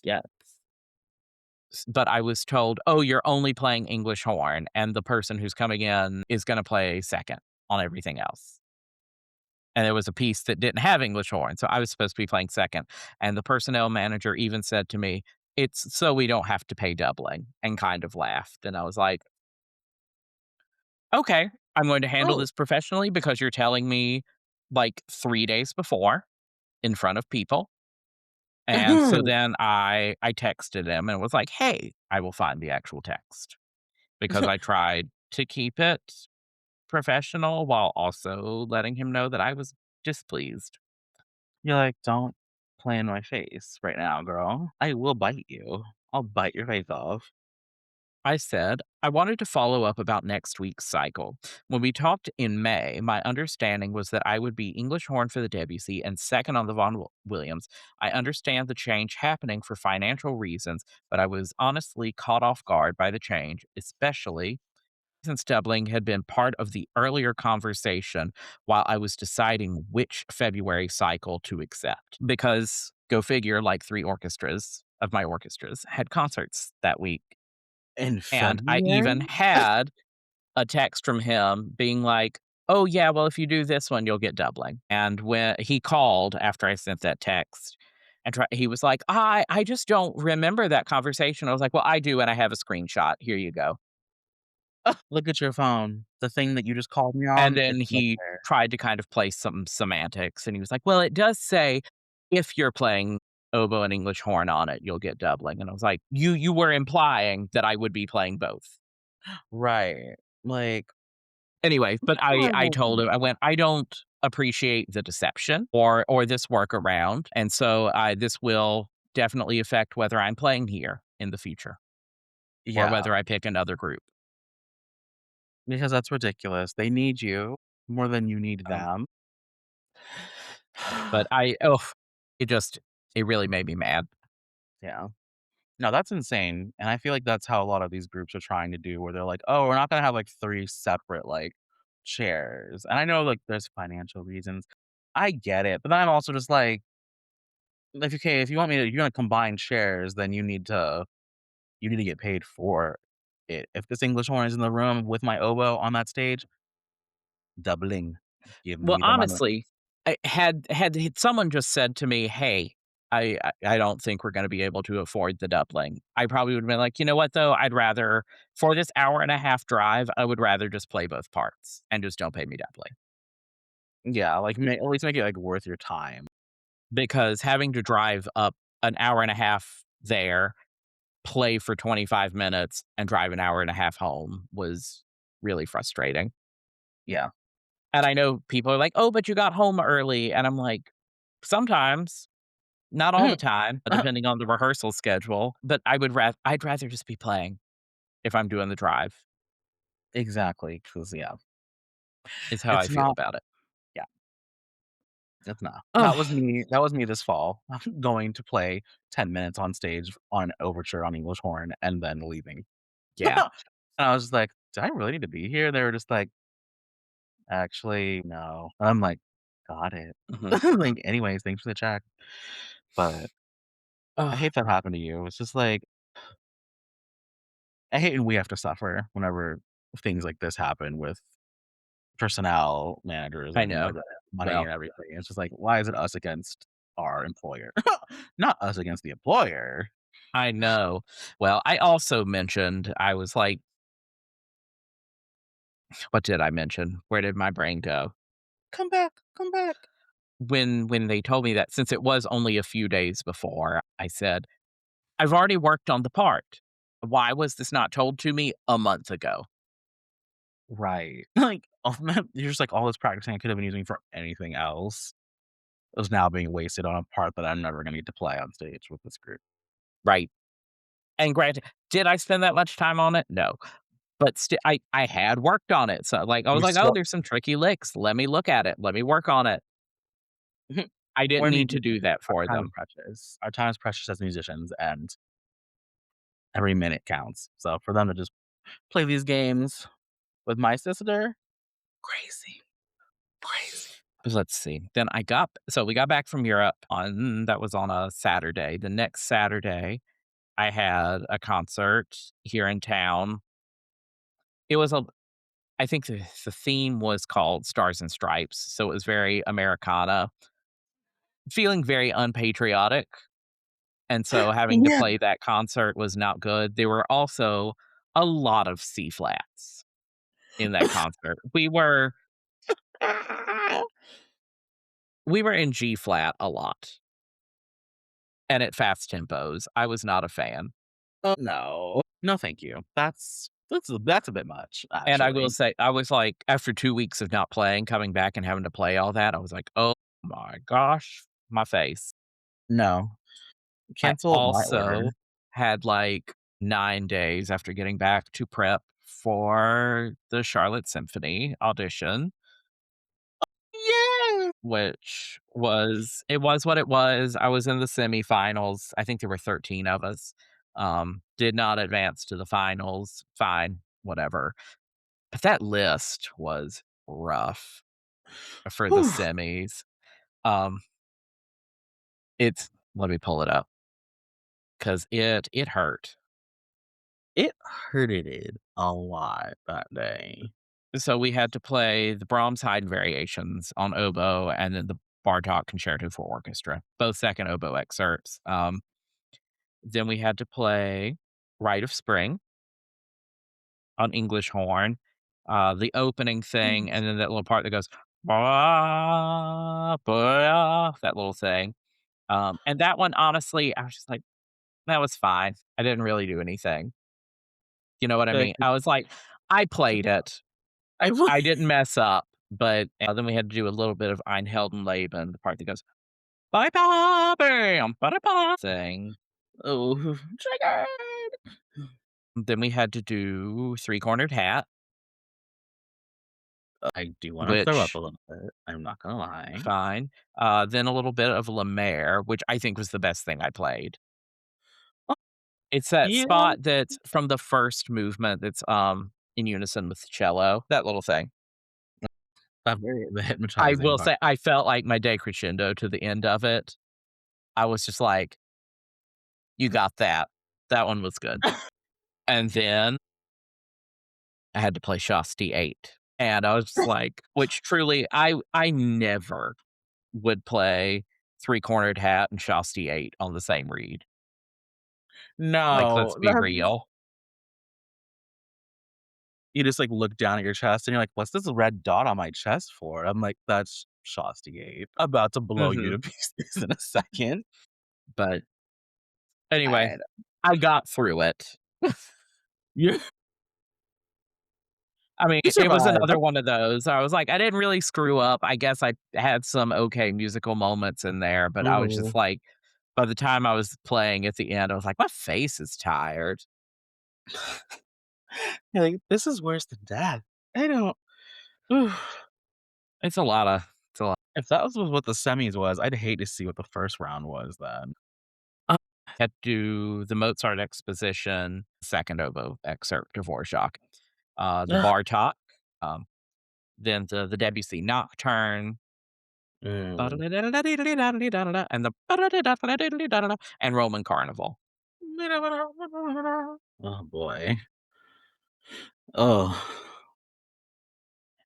Yeah. But I was told, "Oh, you're only playing English horn, and the person who's coming in is gonna play second on everything else." And there was a piece that didn't have English horn, so I was supposed to be playing second, and the personnel manager even said to me, "It's so we don't have to pay doubling," and kind of laughed, and I was like, "Okay, I'm going to handle Oh. this professionally because you're telling me, like, 3 days before in front of people." And so then I texted him and was like, "Hey," I will find the actual text because I tried to keep it professional while also letting him know that I was displeased. You're like, "Don't play in my face right now, girl. I will bite you. I'll bite your face off." I said, "I wanted to follow up about next week's cycle. When we talked in May, my understanding was that I would be English horn for the Debussy and second on the Williams. I understand the change happening for financial reasons, but I was honestly caught off guard by the change, especially since doubling had been part of the earlier conversation while I was deciding which February cycle to accept. Because go figure, like three orchestras of my orchestras had concerts that week. In And I even February? had a text from him being like, "Oh, yeah, well, if you do this one, you'll get doubling." And when he called after I sent that text and he was like, I just don't remember that conversation." I was like, "Well, I do, and I have a screenshot. Here you go." Look at your phone. The thing that you just called me And on, then it's right he there. tried to kind of play some semantics, and he was like, "Well, it does say if you're playing oboe and English horn on it, you'll get doubling." And I was like, You were implying that I would be playing both." Right. Like, Anyway, but I told him, no. I went, "I don't appreciate the deception or this workaround, and so I this will definitely affect whether I'm playing here in the future or Yeah, whether I pick another group." because that's ridiculous. They need you more than you need Um, them. but it just it really made me mad. Yeah. No, that's insane, and I feel like that's how a lot of these groups are trying to do, where they're like, "Oh, we're not gonna have, like, 3 separate, like, chairs," and I know, like, there's financial reasons. I get it, but then I'm also just like, "Okay, if you want me to you're gonna combine shares, then you need to get paid for it. If this English horn is in the room with my oboe on that stage, doubling. Give Well, me the money." honestly, I had someone just said to me, "Hey, I don't think we're gonna be able to afford the doubling." I probably would've been like, "You know what, though? I'd rather for this hour and a half drive, I would rather just play both parts and just don't pay me doubling." Yeah, like, ma at least make it, like, worth your time. Because having to drive up an hour and a half there, play for 25 minutes, and drive an hour and a half home was really frustrating. Yeah. And I know people are like, "Oh, but you got home early," and I'm like, "Sometimes." Not all the time, depending on the rehearsal schedule, but I'd rather just be playing if I'm doing the drive, Exactly. Because yeah, is how I it's feel not about it. yeah, it's not. Ugh, That was me this fall, going to play 10 minutes on stage on an overture on English horn and then leaving. yeah. And I was just like, "Do I really need to be here?" They were just like, "Actually, no." And I'm like, "Got it." Mhm. Like, "Anyways, thanks for the check." But I Ugh, hate that happened to you. It's just like I hate when we have to suffer whenever things like this happen with personnel managers I and, know. like, money Well, and everything. It's just like, why is it us against our employer? Not us against the employer. I know. Well, I also mentioned I was like what did I mention? Where did my brain go? "Come back, come back." When they told me that since it was only a few days before, I said, "I've already worked on the part. Why was this not told to me a month ago?" Right. Like, oh, man, you're just like, all this practicing I could have been using for anything else is now being wasted on a part that I'm never gonna get to play on stage with this group. Right. And granted, did I spend that much time on it? No. but I had worked on it, so, like, I was You're like, "Oh, still there's some tricky licks. Let me look at it. Let me work on it." I we're didn't need to do musicians. that for Our time is them. precious. Our time is precious as musicians, and every minute counts. So for them to just play these games with my sister, crazy, crazy. Let's see. Then we got back from Europe on that was on a Saturday. The next Saturday, I had a concert here in town. It was a I think the theme was called Stars and Stripes, so it was very Americana, feeling very unpatriotic, and so having to Yeah. play that concert was not good. There were also a lot of C flats in that concert. We were in G flat a lot and at fast tempos. I was not a fan. Oh, no. No, thank you. That's a bit much, And I will actually. say, I was like, after 2 weeks of not playing, coming back and having to play all that, I was like, "Oh my gosh, my face." No. I Cancel my order. also had, like, 9 days after getting back to prep for the Charlotte Symphony audition, Yeah. which was what it was. I was in the semifinals. I think there were 13 of us. Did not advance to the finals. Fine, whatever. But that list was rough for the Whew. semis. Um, it's let me pull it up because it hurt. It hurted it a lot that day. So we had to play the Brahms Haydn variations on oboe and then the Bartok Concerto for Orchestra, both second oboe excerpts. Then we had to play Rite of Spring on English horn, the opening thing, and then that little part that goes, "Ba, ba," that little thing. And that one, honestly, I was just like, that was fine. I didn't really do anything. You know what I Like, mean? I was like, I played it. I wa I didn't mess up, but then we had to do a little bit of Ein Heldenleben, the part that goes, "Bye, ba, bam, ba-da-ba," thing. Oh, triggered. Then we had to do Three Cornered Hat, I do wanna throw up a which little bit, I'm not gonna lie. fine. Then a little bit of La Mer, which I think was the best thing I played. Oh, It's that yeah, spot that's from the first movement that's, in unison with the cello, that little thing. the I hypnotizing will part. say I felt like my decrescendo to the end of it. I was just like, "You got that." That one was good. And then I had to play Shasti 8, and I was just like which truly I never would play Three Cornered Hat and Shasti 8 on the same reed. Like, let's No, be that's real. you just, like, look down at your chest and you're like, "What's this red dot on my chest for?" I'm like, "That's Shostakate, about to blow you Mhm. to pieces in a second." But anyway, And I got through it. you I mean, you it was survived. another one of those. I was like, I didn't really screw up. I guess I had some okay musical moments in there, but I was just Mhm. like, by the time I was playing at the end, I was like, my face is tired. You're like, "This is worse than death." I don't It's a lot. If that was what the semis was, I'd hate to see what the first round was then. Had to do the Mozart exposition, second oboe excerpt of Dvorak, the Ugh. Bartok, um, then the Debussy Nocturne, Mm. and the and Roman Carnival. Oh, boy. Oh,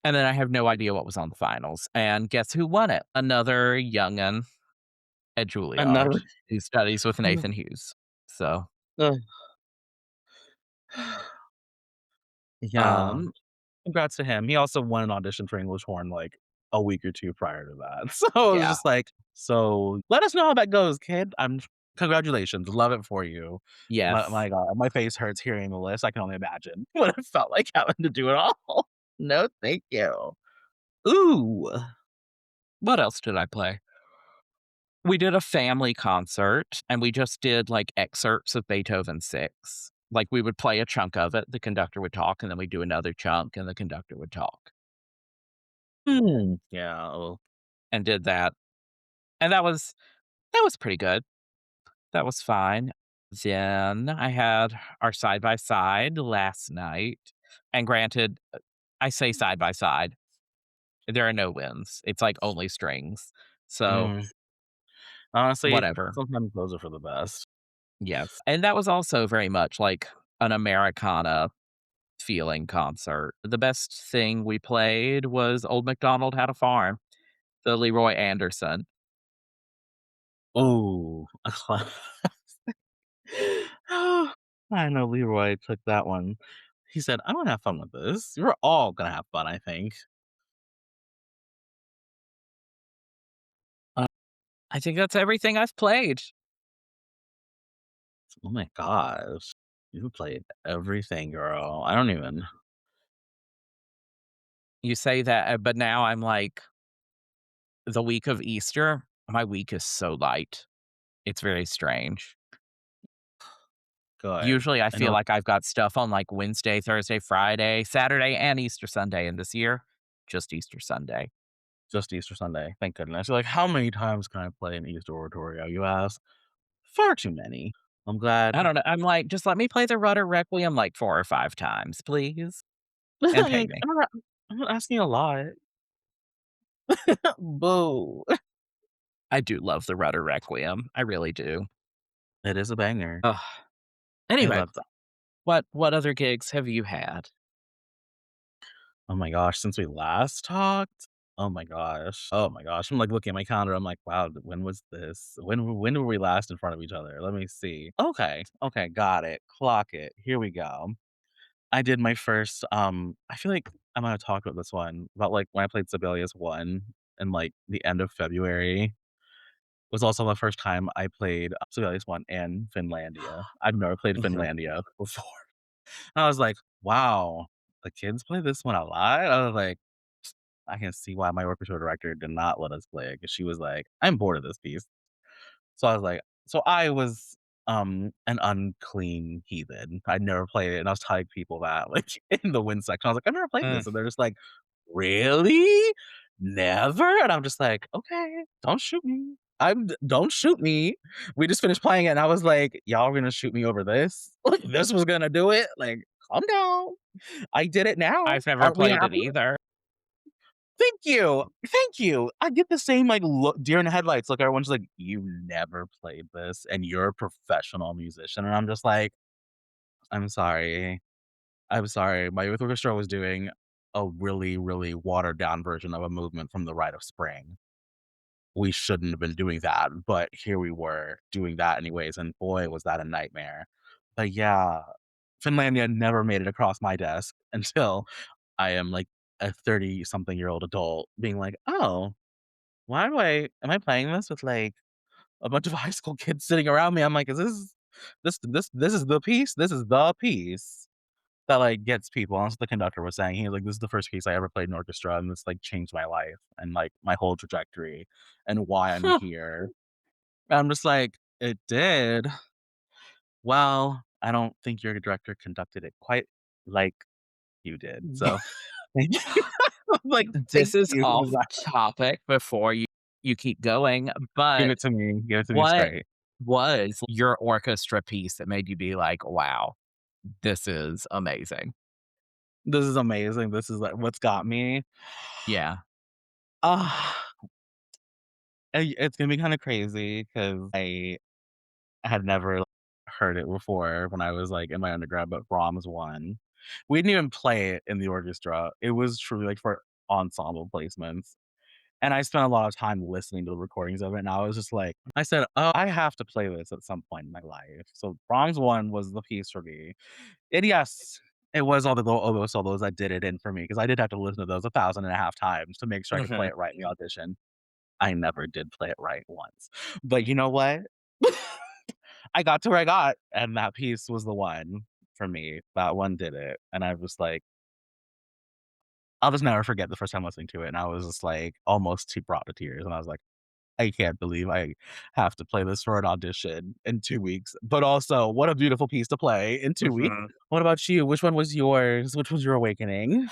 And then I have no idea what was on the finals. And guess who won it? Another young'un at Juilliard another who studies with Nathan Hughes. So, ugh. Yeah. um, Congrats to him. He also won an audition for English horn, like, a week or 2 prior to that. So, it was yeah, just like, "So, let us know how that goes, kid. I'm congratulations, love it for you." yes. My god, my face hurts hearing the list. I can only imagine what it felt like having to do it all. No, thank you. Ooh. What else did I play? We did a family concert and we just did like excerpts of Beethoven 6. Like, we would play a chunk of it, the conductor would talk, and then we'd do another chunk, and the conductor would talk, Hmm. Yeah, well, and did that, and that was pretty good. That was fine. Then I had our side by side last night, and granted, I say side by side, there are no winds. It's, like, only strings, so mm, honestly, whatever. sometimes those are for the best. Yes, and that was also very much like an Americana feeling concert. The best thing we played was Old MacDonald Had a Farm, the Leroy Anderson. Oh, I know Leroy took that one. He said, "I'm gonna have fun with this. We're all gonna have fun, I think." Uh, I think that's everything I've played. Oh my gosh. You played everything, girl. I don't even You say that, but now I'm like, the week of Easter, my week is so light. It's very strange. good. Usually, I I feel know like I've got stuff on, like, Wednesday, Thursday, Friday, Saturday, and Easter Sunday, and this year, just Easter Sunday. just Easter Sunday, thank goodness. You're like, "How many times can I play an Easter oratorio?" You ask. Far too many. I'm glad. I don't know, I'm like, "Just let me play the Rudder Requiem, like, 4 or 5 times, please, and pay Like, me." I'm not asking a lot. Boo. I do love the Rudder Requiem, I really do. It is a banger. Ugh. I Anyway, love that. what other gigs have you had? Oh my gosh, since we last talked? Oh my gosh. Oh my gosh. I'm, like, looking at my calendar, I'm like, "Wow, when was this? When were we last in front of each other? Let me see." Okay, okay, got it. Clock it. Here we go. I did my first, I feel like I might have talked about this one, about, like, when I played Sibelius 1 in, like, the end of February. Was also the first time I played Sibelius 1 in Finlandia. I've never played Mhm. Finlandia before. And I was like, "Wow, the kids play this one a lot?" I was like, "I can see why my orchestra director did not let us play it," 'cause she was like, "I'm bored of this piece." So I was like so I was, an unclean heathen. I'd never played it, and I was telling people that, like, in the wind section. I was like, "I've never played Mm, this," and they're just like, "Really? Never?" And I'm just like, "Okay, don't shoot me. Don't shoot me." We just finished playing it, and I was like, "Y'all are gonna shoot me over this? Like, this was gonna do it? Like, calm down. I did it now. I've never Aren't we played it happy?" either. Thank you. Thank you. I get the same, like, look deer in the headlights. Like, everyone's like, "You never played this, and you're a professional musician." And I'm just like, "I'm sorry. I'm sorry. My youth orchestra was doing a really, really watered down version of a movement from the Rite of Spring. We shouldn't have been doing that, but here we were doing that anyways, and boy, was that a nightmare." But yeah, Finlandia never made it across my desk until I am, like, a 30-something-year-old adult being like, "Oh, why do I am I playing this with, like, a bunch of high school kids sitting around me?" I'm like, "Is this is the piece? This is the piece that, like, gets people." And that's what the conductor was saying. He was like, "This is the first piece I ever played in orchestra, and this, like, changed my life and, like, my whole trajectory and why I'm here." And I'm just like, "It did? Well, I don't think your director conducted it quite like you did, so thank you." I'm like, This "Thank is you for off that." topic before you keep going, Give but it to me. Give it to me what straight. was your orchestra piece that made you be like, "Wow, this is amazing?" This is amazing. This is, like, what's got me. Yeah. Ah, it's gonna be kinda crazy because I had never heard it before when I was, like, in my undergrad, but Brahms 1. We didn't even play it in the orchestra. It was truly, like, for ensemble placements, and I spent a lot of time listening to the recordings of it, and I was just like I said, "Oh, I have to play this at some point in my life." So Brahms 1 was the piece for me. And yes, it was all the little oboe solos that did it in for me because I did have to listen to those 1,000 and a half times to make sure I could play Mhm. it right in the audition. I never did play it right once. But you know what? I got to where I got, and that piece was the one for me. That one did it, and I was like I'll just never forget the first time listening to it, and I was just, like, almost brought to tears, and I was like, I can't believe I have to play this for an audition in 2 weeks, but also, what a beautiful piece to play in 2 weeks. Mhm. What about you? Which one was yours? Which was your awakening?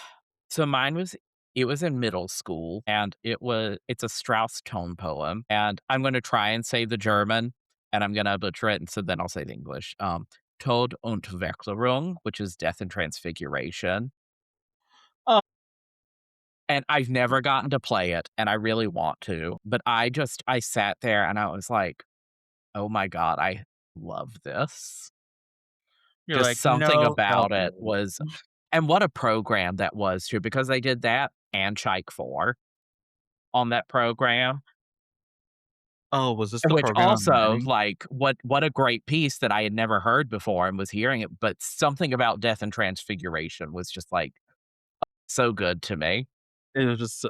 So mine was it was in middle school, and it's a Strauss tone poem, and I'm gonna try and say the German, and I'm gonna butcher it, and so then I'll say the English. Tod und Verklärung, which is death and transfiguration, Oh, and I've never gotten to play it, and I really want to, but I sat there and I was like, "Oh my god, I love this." you're Just like, something "No, about help me." it was and what a program that was too, because they did that and Chike 4 on that program. Oh, was this the Which program I'm also, learning? like, what a great piece that I had never heard before and was hearing it, but something about Death and Transfiguration was just, like, so good to me. It was just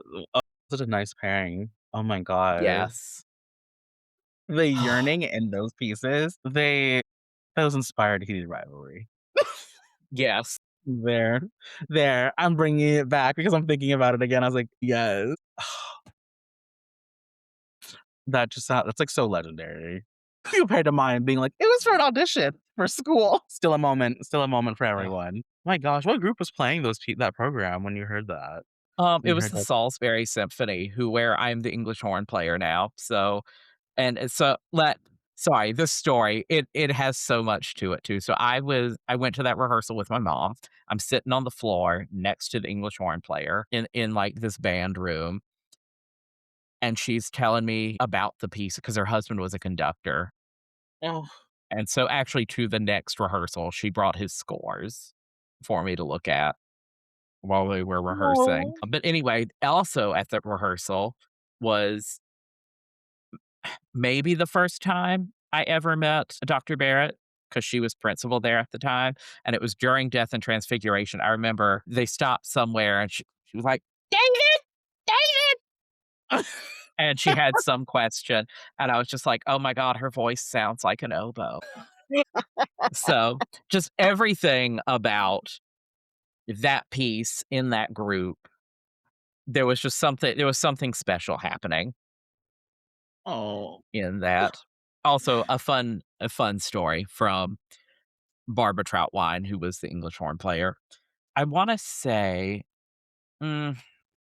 such a nice pairing. Oh my god. Yes. The yearning in those pieces, that was inspired heated rivalry. Yes. There, there, I'm bringing it back because I'm thinking about it again. I was like, "Yes." That's, like, so legendary compared to mine being like, "It was for an audition for school." Still a moment for Ugh. everyone. My gosh, what group was playing that program when you heard that? It When you was heard the that. Salisbury Symphony, where I'm the English horn player now, so and so let sorry, this story, it has so much to it too. So I went to that rehearsal with my mom. I'm sitting on the floor next to the English horn player in like this band room, and she's telling me about the piece because her husband was a conductor. Oh. And so actually to the next rehearsal, she brought his scores for me to look at while we were rehearsing. Oh. But anyway, also at the rehearsal was maybe the first time I ever met Dr. Barrett, because she was principal there at the time, and it was during Death and Transfiguration. I remember they stopped somewhere and she was like, "David, David!" And she had some question, and I was just like, "Oh my god, her voice sounds like an oboe." So, just everything about that piece in that group, there was something special happening Oh. in that. Also, a fun story from Barbara Troutwine, who was the English horn player. I wanna say, mm,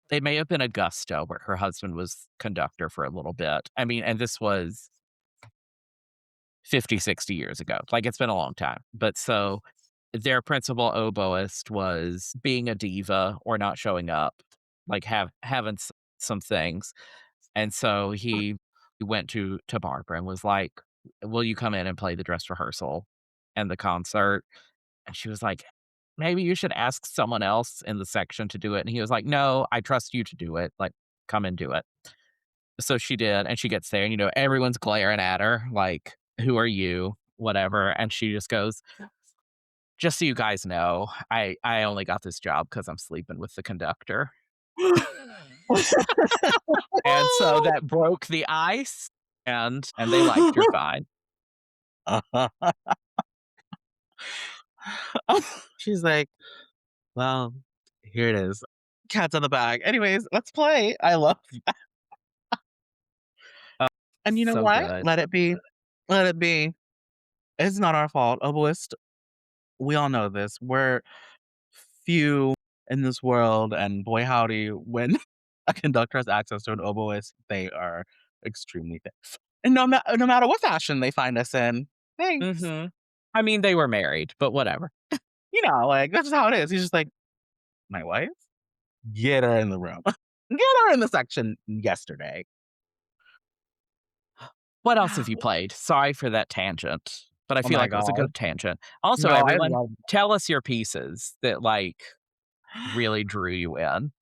they may have been Augusta, where her husband was conductor for a little bit. I mean, and this was 50, 60 years ago. Like, it's been a long time. But so their principal oboist was being a diva or not showing up, like, having some things. And so he went to Barbara and was like, "Will you come in and play the dress rehearsal and the concert?" And she was like, "Maybe you should ask someone else in the section to do it." And he was like, "No, I trust you to do it. Like, come and do it." So she did, and she gets there, and, everyone's glaring at her like, "Who are you?" Whatever, and she just goes, "Just so you guys know, I only got this job because 'cause I'm sleeping with the conductor." And so that broke the ice, and they liked her fine. She's like, "Well, here it is. Cat's out of the bag. Anyways, let's play." I love Oh, and you know so what? good. Let it be. Let it be. It's not our fault. Oboist, we all know this. We're few in this world, and boy howdy, when a conductor has access to an oboist, they are extremely thankful. And no matter what fashion they find us in, thanks. Mhm. I mean, they were married, but whatever. You know, like, that's just how it is. He's just like, "My wife? Get her in the room. Get her in the section yesterday." What else have you played? Sorry for that tangent, but I Oh feel my like it was a god. good tangent. Also, No, I everyone, love tell us your pieces that, like, really drew you in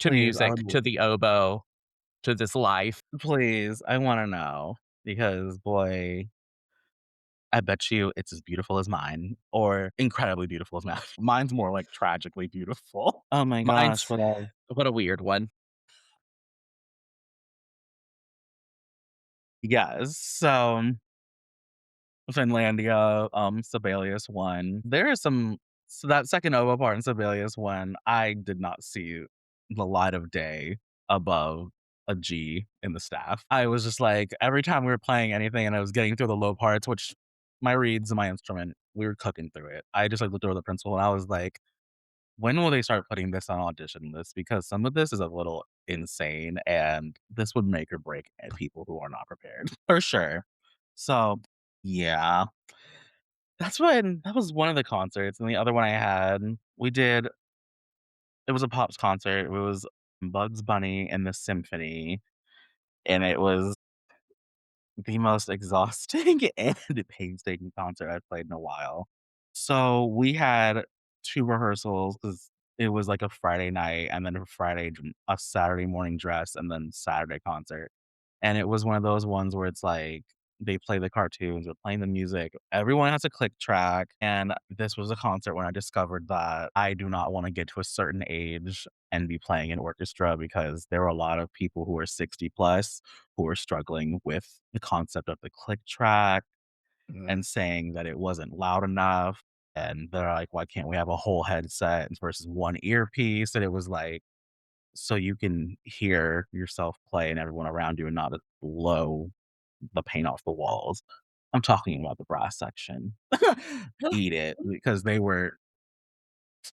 to Please, I music, would to the oboe, to this life. please, I wanna know because, boy, I bet you it's as beautiful as mine or incredibly beautiful as mine. Mine's more, like, tragically beautiful. Oh my gosh, Mine's what else? what a weird one. Yes, so Finlandia, Sibelius one. There is some so that second oboe part in Sibelius one, I did not see the light of day above. a G in the staff. I was just like, every time we were playing anything and I was getting through the low parts, which my reeds and my instrument, we were cooking through it. I just like looked over the principal and I was like, when will they start putting this on audition list? Because some of this is a little insane and this would make or break people who are not prepared for sure. So yeah, that was one of the concerts. And the other one I had, we did, it was a pops concert. It was Bugs Bunny and the Symphony. And it was the most exhausting and painstaking concert I've played in a while. So, we had 2 rehearsals because it was, like, a Friday night and then a Saturday morning dress and then Saturday concert. And it was one of those ones where it's like, they play the cartoons, they're playing the music, everyone has a click track, and this was a concert when I discovered that I do not wanna get to a certain age and be playing an orchestra because there were a lot of people who are 60 plus who were struggling with the concept of the click track Mm. and saying that it wasn't loud enough, and they're like, "Why can't we have a whole headset versus one earpiece?" And it was like, so you can hear yourself play and everyone around you and not blow the paint off the walls. I'm talking about the brass section. Eat it, because they were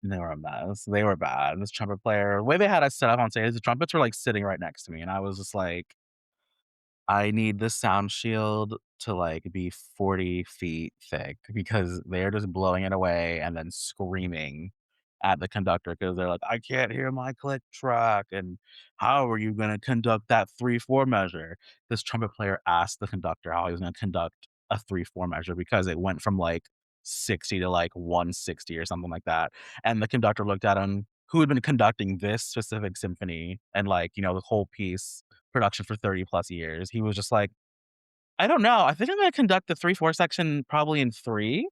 a mess. They were bad. This trumpet player, the way they had us set up on stage, the trumpets were, like, sitting right next to me, and I was just like, I need the sound shield to, like, be 40 feet thick because they're just blowing it away and then screaming at the conductor because 'cause they're like, "I can't hear my click track," and, "How are you gonna conduct that 3/4 measure?" This trumpet player asked the conductor how he was gonna conduct a 3/4 measure because it went from, like, 60 to, like, 160 or something like that, and the conductor looked at him, who had been conducting this specific symphony and, like, the whole piece production for 30 plus years. He was just like, "I don't know. I think I'm gonna conduct the 3/4 section probably in 3."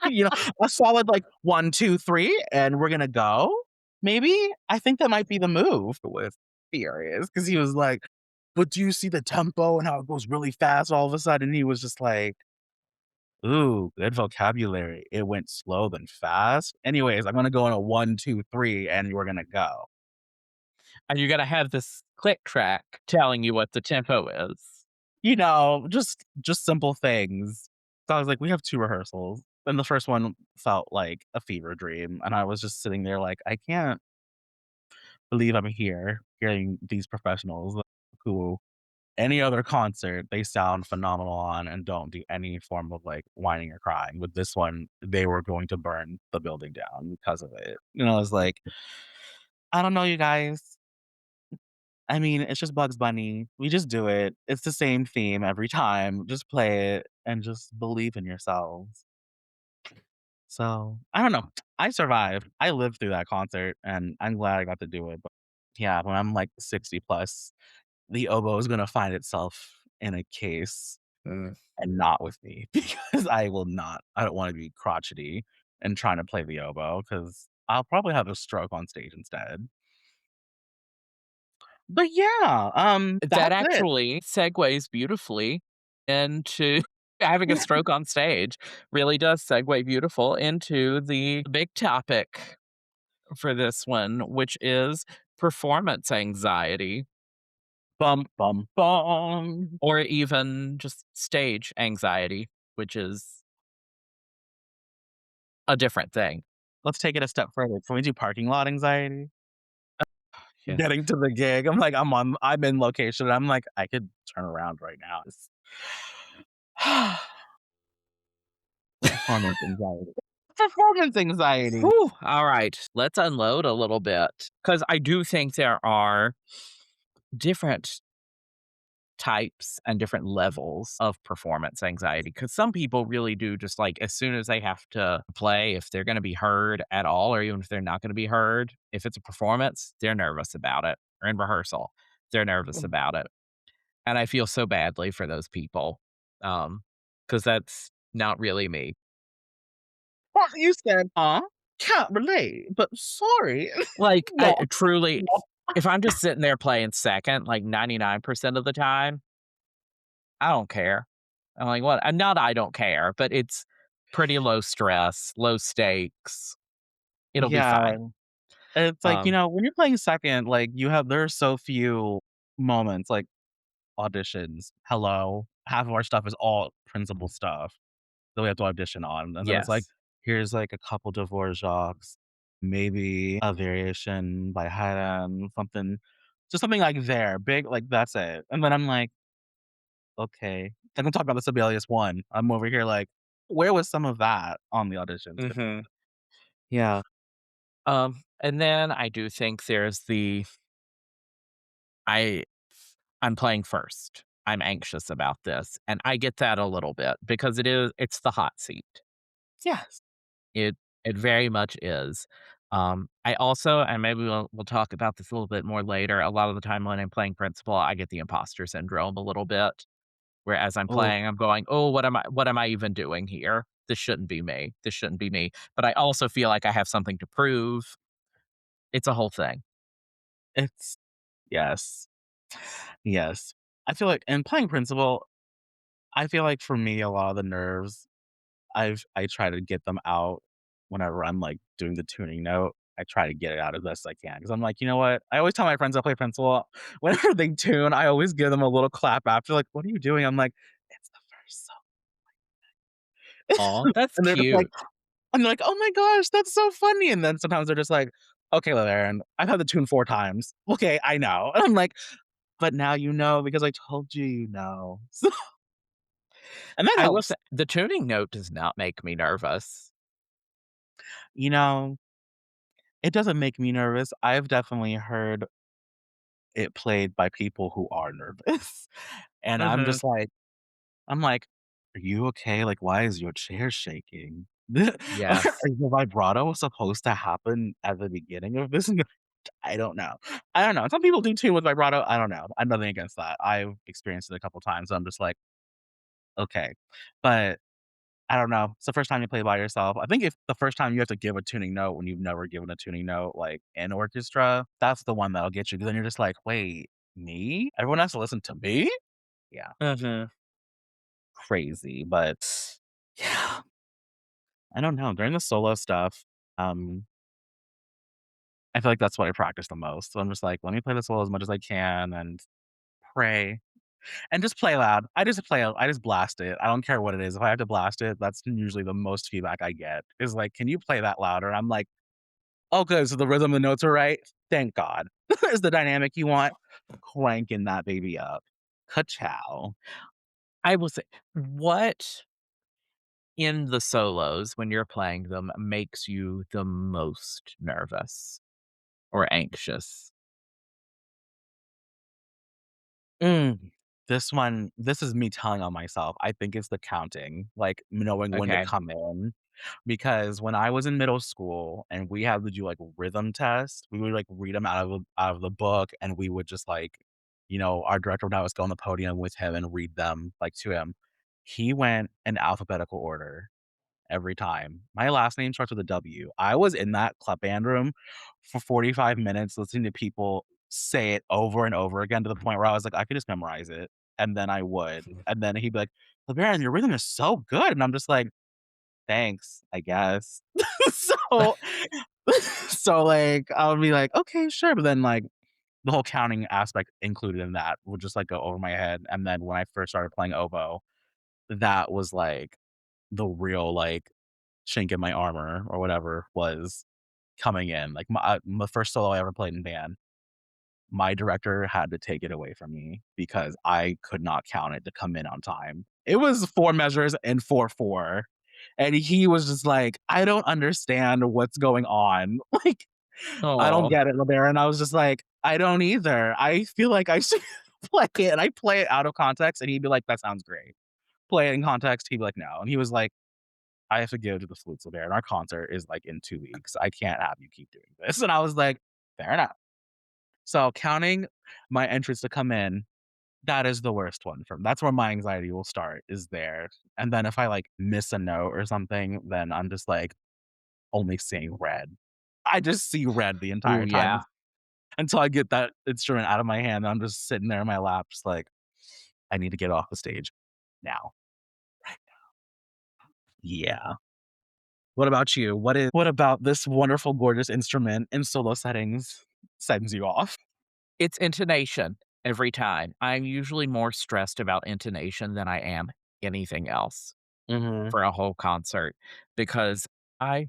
You know, a solid, like, 1, 2, 3, and we're gonna go, maybe? I think that might be the move with furious because he was like, "But do you see the tempo and how it goes really fast all of a sudden?" He was just like, "Ooh, good vocabulary. It went slow then fast. Anyways, I'm gonna go in a 1, 2, 3, and we're gonna go." And you're gonna have this click track telling you what the tempo is. Just simple things. So I was like, "We have 2 rehearsals." And the first one felt like a fever dream, and I was just sitting there like, "I can't believe I'm here hearing these professionals who any other concert, they sound phenomenal on and don't do any form of, like, whining or crying. With this one, they were going to burn the building down because of it." I was like, "I don't know, you guys. I mean, it's just Bugs Bunny. We just do it. It's the same theme every time. Just play it and just believe in yourselves." So, I don't know. I survived. I lived through that concert, and I'm glad I got to do it, but, yeah, when I'm, like, 60 plus, the oboe is gonna find itself in a case Mm. and not with me because I don't wanna be crotchety and trying to play the oboe because 'cause I'll probably have a stroke on stage instead. But yeah, That that's it. actually segues beautifully into having a stroke on stage, really does segue beautiful into the big topic for this one, which is performance anxiety Bum, bum, bum. or even just stage anxiety, which is a different thing. Let's take it a step further. Can we do parking lot anxiety? Yeah. Getting to the gig, I'm in location, and I'm like, "I could turn around right now." It's performance anxiety. Performance anxiety. Whew, all right, let's unload a little bit because I do think there are different types and different levels of performance anxiety because some people really do just like as soon as they have to play, if they're going to be heard at all, or even if they're not going to be heard, if it's a performance, they're nervous about it, or in rehearsal, they're nervous about it. And I feel so badly for those people because that's not really me. What you said, "Huh? Can't relate, but sorry." Like, I No. truly, No. if I'm just sitting there playing second, like 99% of the time, I don't care. I'm like, "What?" And not that I don't care, but it's pretty low stress, low stakes. It'll be Yeah, fine. It's like, Um, when you're playing second, like, there are so few moments, like auditions. Hello. Half of our stuff is all principal stuff that we have to audition on, and then it's like, yes. here's, like, a couple Dvorak's, maybe a variation by Haydn, something just something like there, big like, that's it, and then I'm like, "Okay." Like, I'm talking about the Sibelius one. I'm over here like, where was some of that on the auditions? But Mhm. yeah. And then I do think there's I I'm playing first. I'm anxious about this, and I get that a little bit because it's the hot seat. Yes. It it very much is. I also and maybe we'll talk about this a little bit more later, a lot of the time when I'm playing principal, I get the imposter syndrome a little bit, where as I'm Oh, playing, I'm going, "Oh, what am I even doing here? This shouldn't be me. This shouldn't be me." But I also feel like I have something to prove. It's a whole thing. it's yes. Yes. I feel like and playing principal, I feel like for me, a lot of the nerves I try to get them out whenever I'm, like, doing the tuning note. I try to get it out as best I can because 'cause I'm like, "You know what?" I always tell my friends I play pencil, whenever they tune, I always give them a little clap after, like, "What are you doing?" I'm like, "It's the first song." Oh, that's And they're just like cute. and they're like, "Oh my gosh, that's so funny." And then sometimes they're just like, "Okay, LaBarrin, I've had the tune 4 times. Okay, I know." And I'm like, "But now you know because I told you you know." So and that I will helps. say the tuning note does not make me nervous. You know, it doesn't make me nervous. I've definitely heard it played by people who are nervous. And Mhm. I'm like, "Are you okay? Like, why is your chair shaking?" Is Yes. the vibrato supposed to happen at the beginning of this? I don't know. I don't know. Some people do too with vibrato. I don't know. I'm nothing against that. I've experienced it a couple times. So I'm just like, okay. But I don't know. It's the first time you play by yourself. I think if the first time you have to give a tuning note when you've never given a tuning note, like, in orchestra, that's the one that'll get you, 'cause then you're just like, "Wait, me? Everyone has to listen to me?" Yeah, Mhm. crazy, but yeah, I don't know. During the solo stuff, um, I feel like that's what I practice the most. So I'm just like, "Let me play the solo as much as I can and pray." And just play loud. I just blast it. I don't care what it is. If I have to blast it, that's usually the most feedback I get, is like, "Can you play that louder?" And I'm like, "Oh, good, so the rhythm and the notes are right? Thank God." Is the dynamic you want? Cranking that baby up. Ka-chow. I will say, what in the solos when you're playing them makes you the most nervous or anxious? Mm. This is me telling on myself. I think it's the counting, like, knowing when to Okay. come in. Because when I was in middle school and we had to do, like, rhythm tests, we would, like, read them out of the book, and we would just, like, our director would have us go on the podium with him and read them, like, to him. He went in alphabetical order every time. My last name starts with a W. I was in that club band room for 45 minutes listening to people say it over and over again to the point where I was like, "I could just memorize it," and then I would. And then he'd be like, "LeBaron, your rhythm is so good," and I'm just like, "Thanks, I guess." So like, I would be like, "Okay, sure," but then, like, the whole counting aspect included in that would just, like, go over my head, and then when I first started playing oboe, that was, like, the real, like, chink in my armor or whatever was coming in. Like, my first solo I ever played in band, my director had to take it away from me because I could not count it to come in on time. It was 4 measures and 4/4, and he was just like, "I don't understand what's going on." Like, "I don't Oh, get it, LeBaron." I was just like, "I don't either. I feel like I should play it." And I play it out of context, and he'd be like, "That sounds great." Play it in context, he'd be like, "No." And he was like, "I have to go to the flutes, LeBaron. Our concert is, like, in 2 weeks. I can't have you keep doing this." And I was like, "Fair enough." So, counting my entrance to come in, that is the worst one from that's where my anxiety will start, is there. And then if I, like, miss a note or something, then I'm just, like, only seeing red. I just see red the ooh, entire time yeah. until I get that instrument out of my hand, and I'm just sitting there in my lap just like, "I need to get off the stage now." Right. Yeah. What about you? What about this wonderful, gorgeous instrument in solo settings sends you off? It's intonation every time. I'm usually more stressed about intonation than I am anything else Mhm. for a whole concert because I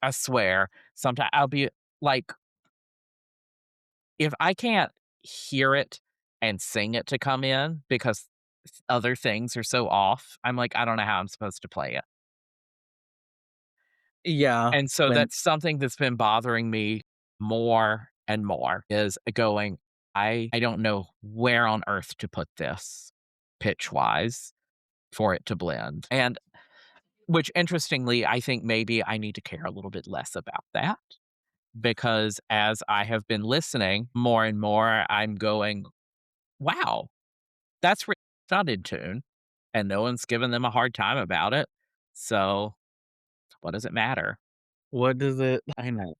I swear sometimes I'll be like, if I can't hear it and sing it to come in because other things are so off, I'm like, I don't know how I'm supposed to play it. Yeah, And so when that's something that's been bothering me more and more is going, I don't know where on earth to put this pitch wise for it to blend. And which interestingly, I think maybe I need to care a little bit less about that because as I have been listening more and more, I'm going, wow, that's really not in tune. And no one's given them a hard time about it. So what does it matter? what does it I know.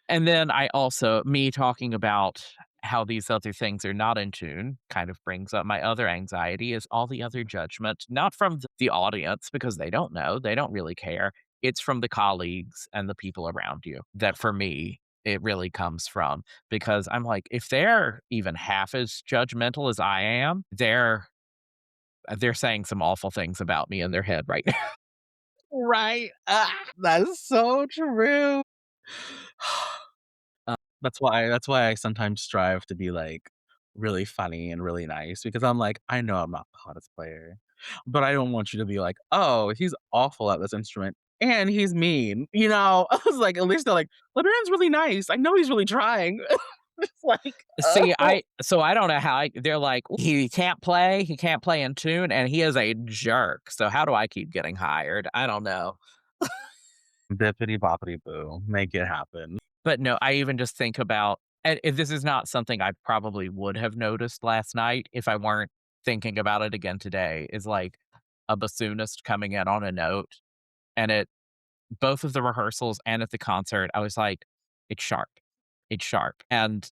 And then I also me talking about how these other things are not in tune kind of brings up my other anxiety is all the other judgment, not from the audience because they don't know, they don't really care. It's from the colleagues and the people around you that for me, it really comes from because I'm like, if they're even half as judgmental as I am, they're saying some awful things about me in their head right now. Right. That's so true. That's why I sometimes strive to be, like, really funny and really nice because I'm like, "I know I'm not the hottest player, but I don't want you to be like, 'Oh, he's awful at this instrument, and he's mean,'" you know? I was like, at least they're like, "LeBaron's really nice. I know he's really trying." It's like, See, "Oh." I don't know how they're like, he can't play in tune, and he is a jerk, so how do I keep getting hired? I don't know. Bippity boppity boo. Make it happen. But no, I even just think about and if this is not something I probably would have noticed last night if I weren't thinking about it again today, is like a bassoonist coming in on a note, and at both of the rehearsals and at the concert, I was like, "It's sharp. It's sharp." And,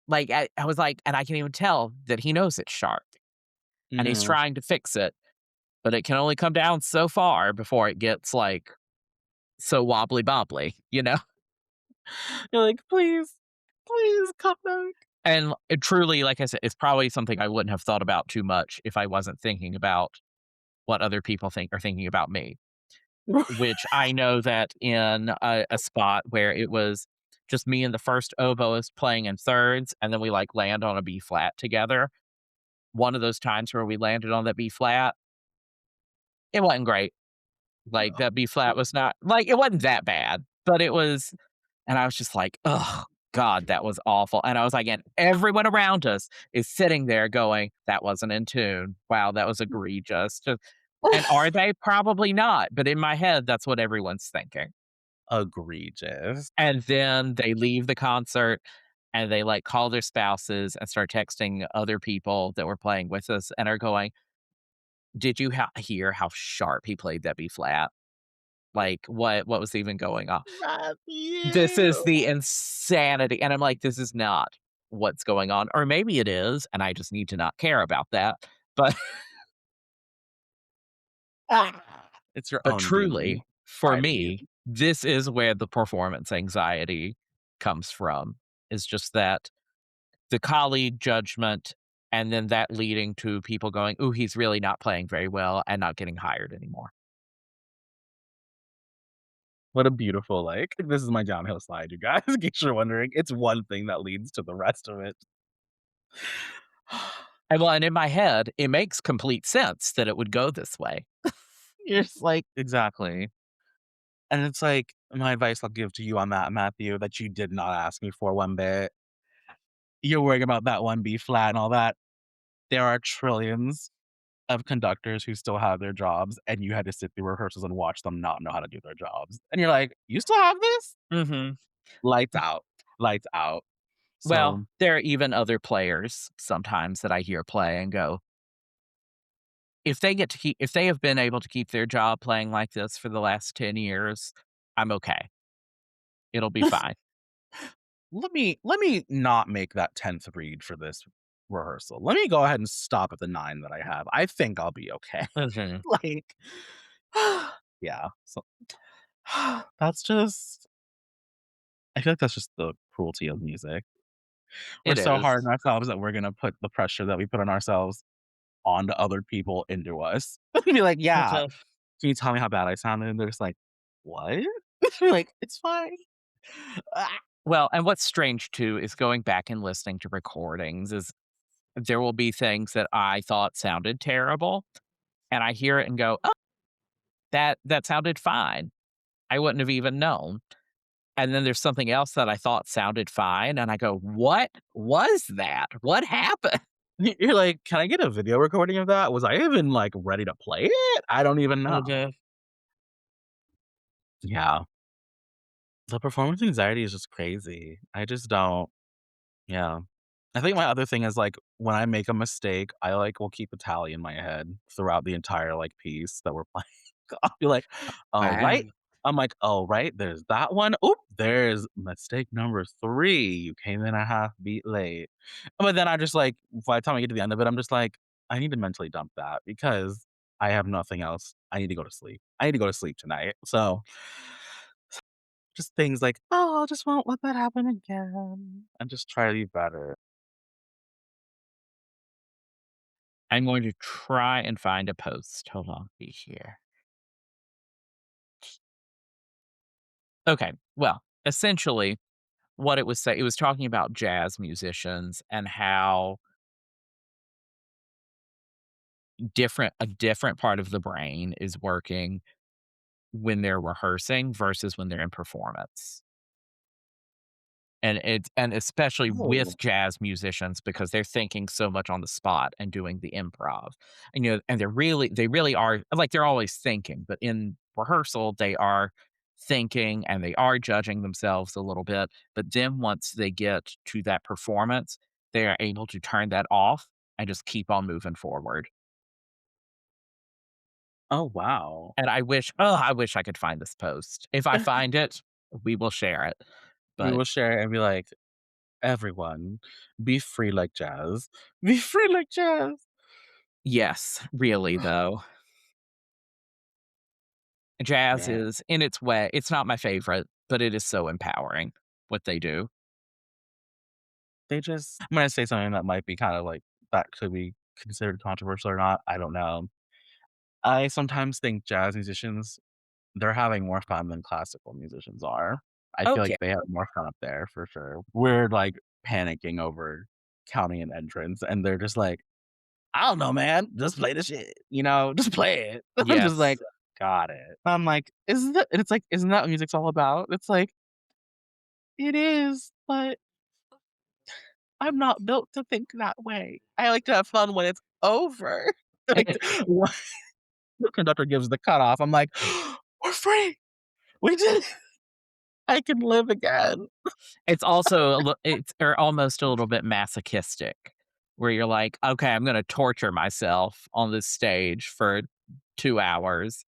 like, I was like and I can even tell that he knows it's sharp, and he's Mhm. trying to fix it, but it can only come down so far before it gets, like, so wobbly bobbly, you know? You're like, "Please, please come back." And it truly, like I said, it's probably something I wouldn't have thought about too much if I wasn't thinking about what other people think are thinking about me, which I know that in a spot where it was just me and the first oboist playing in thirds, and then we, like, land on a B flat together. One of those times where we landed on that B flat, it wasn't great. Like, that B flat was not like, it wasn't that bad, but it was and I was just like, "Oh, God, that was awful." And I was like and everyone around us is sitting there going, "That wasn't in tune. Wow, that was egregious." Just and are they? Probably not, but in my head, that's what everyone's thinking. Egregious. And then they leave the concert, and they, like, call their spouses and start texting other people that were playing with us and are going, "Did you hear how sharp he played that B flat? Like, what was even going on?" This is Matthew. the insanity, and I'm like, "This is not what's going on," or maybe it is, and I just need to not care about that, but It's your but own demon truly, for fighting you. me, this is where the performance anxiety comes from, is just that the colleague judgment, and then that leading to people going, "Ooh, he's really not playing very well," and not getting hired anymore. What a beautiful, like this is my downhill slide, you guys, in case you're wondering. It's one thing that leads to the rest of it. And well, and in my head, it makes complete sense that it would go this way. You're just like exactly. And it's like, my advice I'll give to you on that, Matthew, that you did not ask me for one bit. You're worrying about that one B flat and all that. There are trillions of conductors who still have their jobs, and you had to sit through rehearsals and watch them not know how to do their jobs. And you're like, "You still have this?" Mhm. Lights out. Lights out. Well, So, there are even other players sometimes that I hear play and go, if they have been able to keep their job playing like this for the last 10 years, I'm okay. It'll be fine. let me not make that 10th read for this rehearsal. Let me go ahead and stop at the 9 that I have. I think I'll be okay." Mhm. Like, yeah. So that's just I feel like that's just the cruelty of music. We're It so is. hard on ourselves that we're gonna put the pressure that we put on ourselves onto other people into us. Be like, "Yeah, Mhm. can you tell me how bad I sounded?" And they're just like, "What?" Like, "It's fine." Ah. Well, and what's strange too is going back and listening to recordings is there will be things that I thought sounded terrible, and I hear it and go, "Oh, that sounded fine. I wouldn't have even known." And then there's something else that I thought sounded fine, and I go, "What was that? What happened?" You're like, "Can I get a video recording of that? Was I even, like, ready to play it? I don't even know." Mhm. Yeah. The performance anxiety is just crazy. I just don't yeah. I think my other thing is, like, when I make a mistake, I, like, will keep a tally in my head throughout the entire, like, piece that we're playing. I'll be like, "Oh, right." Wow. I'm like, "Oh, right, there's that one. Oop, there's mistake number 3. You came in a half beat late." But then I just, like, by the time I get to the end of it, I'm just like, "I need to mentally dump that because I have nothing else. I need to go to sleep. I need to go to sleep tonight." So, just things like, "Oh, I just won't let that happen again," and just try to be better. I'm going to try and find a post. Hold on, be here. Okay, well, essentially, what it was talking about jazz musicians and how a different part of the brain is working when they're rehearsing versus when they're in performance. And especially Oh. with jazz musicians because they're thinking so much on the spot and doing the improv. And, and they really are like, they're always thinking, but in rehearsal, they are thinking and they are judging themselves a little bit. But then once they get to that performance, they are able to turn that off and just keep on moving forward. Oh, wow. And I wish I could find this post. If I find it, we will share it. We But will share and be like, "Everyone, be free like jazz. Be free like jazz." yes, really though. Jazz Man, is, in its way, it's not my favorite, but it is so empowering what they do. they just I'm gonna say something that might be kinda like that could be considered controversial or not, I don't know. I sometimes think jazz musicians, they're having more fun than classical musicians are. I feel Okay. like they have more fun up there for sure. We're, like, panicking over counting an entrance, and they're just like, "I don't know, man. Just play the shit, just play it." I'm just Yes. like, "Got it." I'm like, "Isn't that" and it's like, "Isn't that what music's all about?" It's like, "It is, but I'm not built to think that way. I like to have fun when it's over." Like, when the conductor gives the cutoff, I'm like, "We're free. We did it. I can live again." It's also it's or almost a little bit masochistic, where you're like, "Okay, I'm gonna torture myself on this stage for 2 hours."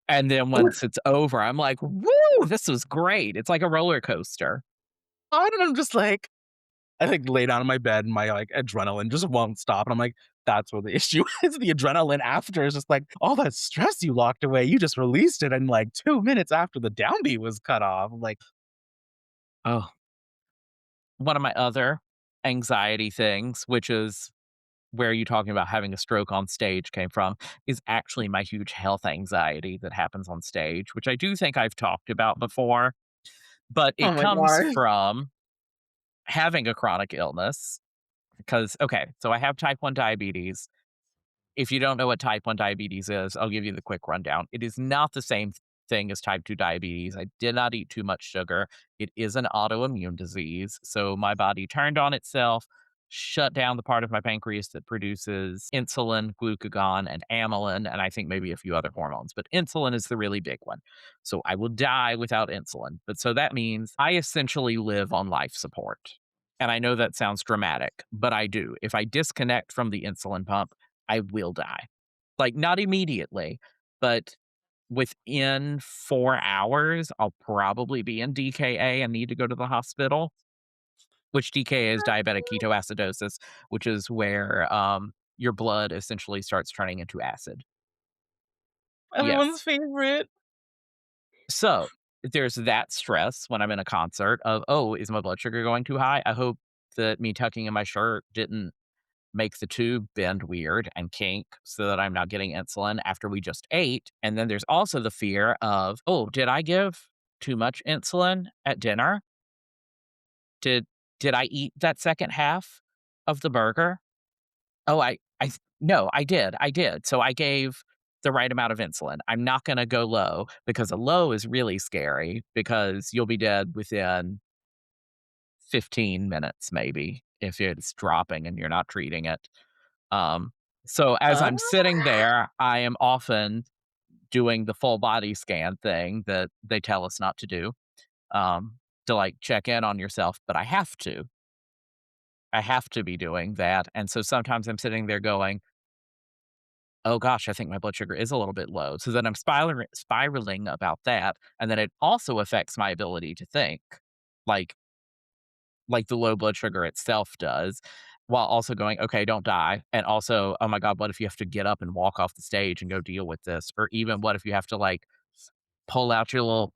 And then once it's over, I'm like, "Woo, this was great." It's like a roller coaster. I'm just like I, like, lay down in my bed and my, like, adrenaline just won't stop, and I'm like, "That's what the issue is." The adrenaline after is just like, all that stress you locked away, you just released it in, like, 2 minutes after the downbeat was cut off. I'm like, Oh, one of my other anxiety things, which is where you talking about having a stroke on stage came from, is actually my huge health anxiety that happens on stage, which I do think I've talked about before, but "Oh it my comes gosh." from having a chronic illness. Because, okay, so I have type 1 diabetes. If you don't know what type 1 diabetes is, I'll give you the quick rundown. It is not the same thing as type 2 diabetes. I did not eat too much sugar. It is an autoimmune disease. So my body turned on itself, shut down the part of my pancreas that produces insulin, glucagon, and amylin, and I think maybe a few other hormones. But insulin is the really big one. So I will die without insulin. But so that means I essentially live on life support. And I know that sounds dramatic, but I do. If I disconnect from the insulin pump, I will die. Like, not immediately, but within 4 hours, I'll probably be in DKA and need to go to the hospital. which DKA is diabetic ketoacidosis, which is where, your blood essentially starts turning into acid. Everyone's Yes. favorite. So, there's that stress when I'm in a concert of, "Oh, is my blood sugar going too high? I hope that me tucking in my shirt didn't make the tube bend weird and kink so that I'm not getting insulin after we just ate." And then there's also the fear of, "Oh, did I give too much insulin at dinner? Did did I eat that second half of the burger? Oh, no, I did. So I gave the right amount of insulin. I'm not gonna go low because a low is really scary because you'll be dead within 15 minutes maybe if it's dropping and you're not treating it." Um, so as Uh, I'm sitting there, I am often doing the full body scan thing that they tell us not to do, to, like, check in on yourself, but I have to. I have to be doing that, and so sometimes I'm sitting there going, "Oh gosh, I think my blood sugar is a little bit low." So then I'm spiraling about that, and then it also affects my ability to think, like the low blood sugar itself does, while also going, "Okay, don't die." And also, "Oh my god, what if you have to get up and walk off the stage and go deal with this?" Or even, "What if you have to, like, pull out your little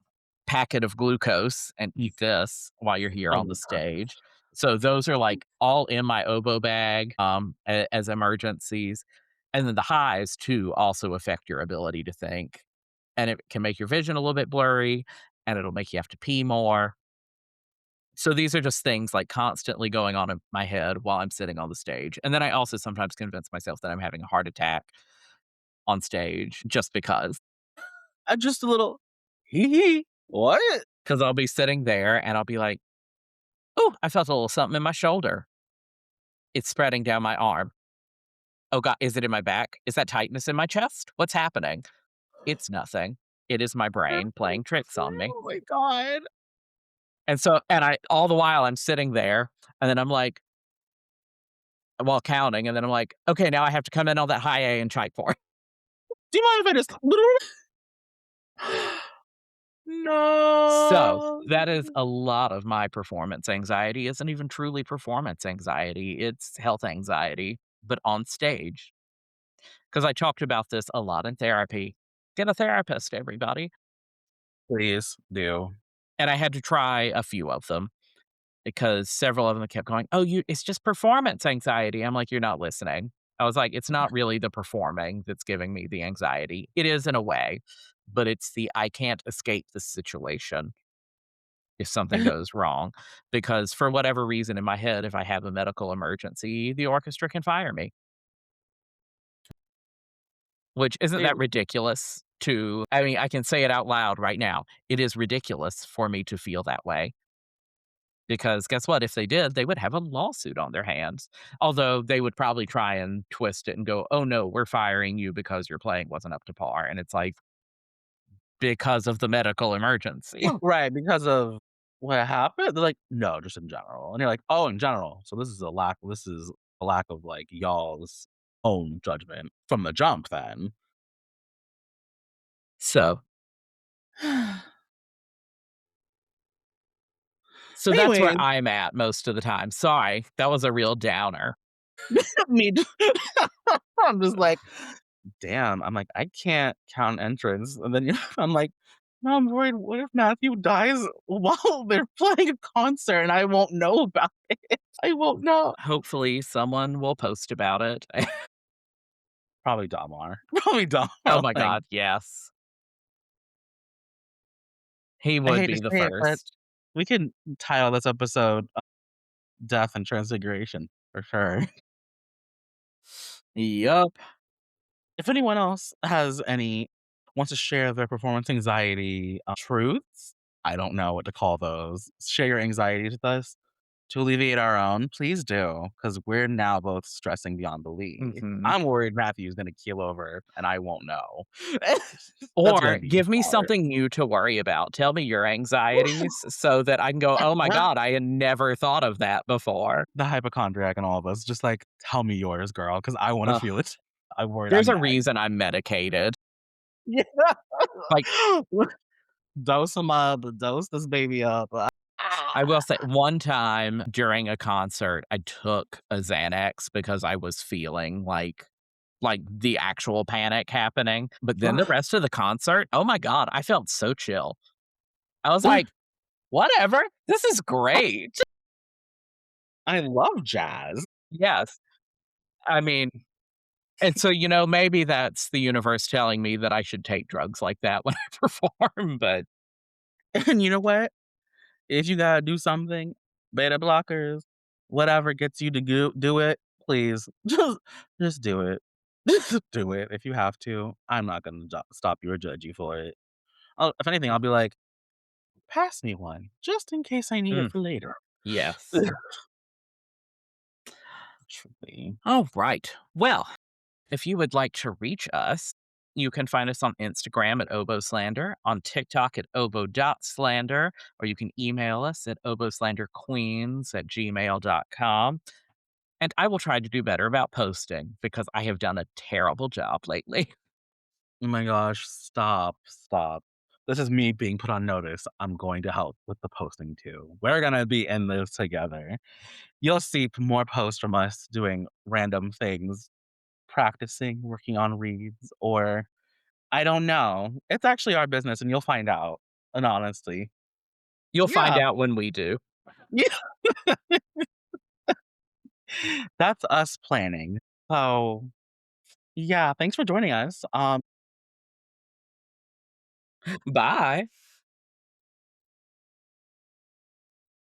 packet of glucose and eat this while you're here oh on my the god. stage?" So those are, like, all in my oboe bag, as emergencies. And then the highs too also affect your ability to think, and it can make your vision a little bit blurry, and it'll make you have to pee more. So these are just things, like, constantly going on in my head while I'm sitting on the stage. And then I also sometimes convince myself that I'm having a heart attack on stage just because. Just a little hee hee. What? 'Cause I'll be sitting there and I'll be like, "Ooh, I felt a little something in my shoulder. It's spreading down my arm. Oh god, is it in my back? Is that tightness in my chest? What's happening?" It's nothing. It is my brain playing tricks on me. Oh my god. And I all the while I'm sitting there, and then I'm like, while counting, and then I'm like, "Okay, now I have to come in on that high A and try for it." Do you mind if I just So, No. that is a lot of my performance anxiety isn't even truly performance anxiety, it's health anxiety, but on stage. Because I talked about this a lot in therapy. Get a therapist, everybody. Please do. And I had to try a few of them because several of them kept going, "Oh, it's just performance anxiety." I'm like, "You're not listening." I was like, "It's not really the performing that's giving me the anxiety. It is in a way, but it's the I can't escape the situation if something goes wrong, because for whatever reason in my head, if I have a medical emergency, the orchestra can fire me." Which isn't They that ridiculous to I mean, I can say it out loud right now. It is ridiculous for me to feel that way because guess what? If they did, they would have a lawsuit on their hands. Although they would probably try and twist it and go, "Oh no, we're firing you because your playing wasn't up to par." And it's like, because of the medical emergency. right, because of what happened? They're like, "No, just in general." And you're like, "Oh, in general. So this is a lack of, like, y'all's own judgment from the jump then." So so that's where Anyway, I'm at most of the time. Sorry, that was a real downer. me I'm just like, "Damn." I'm like, "I can't count entrance." And then I'm like, "No, I'm worried, what if Matthew dies while they're playing a concert and I won't know about it? I won't know." Hopefully someone will post about it. Probably Damar. Probably Oh Damar, my like, god, yes. He I would hate to be the say it, but first. we can title this episode, Death and Transfiguration for sure. Yup. If anyone else has any wants to share their performance anxiety, truths, I don't know what to call those. Share your anxieties with us to alleviate our own, please do, because 'cause we're now both stressing beyond belief. Mhm. I'm worried Matthew's gonna keel over and I won't know. That's Or gonna be give me hard. something new to worry about. Tell me your anxieties so that I can go, "Oh my god, I had never thought of that before." The hypochondriac in all of us, just like, "Tell me yours, girl, because I wanna Ugh, feel it." I'm worried there's I'm a next. reason I'm medicated. Yeah. Like, Dose 'em up, dose this baby up. I will say one time during a concert, I took a Xanax because I was feeling like the actual panic happening, but then the rest of the concert, oh my god, I felt so chill. I was like, "Whatever, this is great." I love jazz. Yes. I mean, and so, maybe that's the universe telling me that I should take drugs like that when I perform, but And you know what? If you gotta do something, beta blockers, whatever gets you to do it, please just do it. Just do it if you have to. I'm not gonna stop you or judge you for it. If anything, I'll be like, pass me one just in case I need it mm, for later. yes. Truly. All right. Well, if you would like to reach us, you can find us on Instagram at oboslander, on TikTok at obo.slander, or you can email us at oboslanderqueens@gmail.com. And I will try to do better about posting because I have done a terrible job lately. Oh my gosh, stop, stop. This is me being put on notice. I'm going to help with the posting too. We're gonna be in this together. You'll see more posts from us doing random things, practicing, working on reads, or I don't know. It's actually our business and you'll find out. And honestly, You'll find yeah. out when we do. Yeah. That's us planning. So yeah, thanks for joining us. Bye.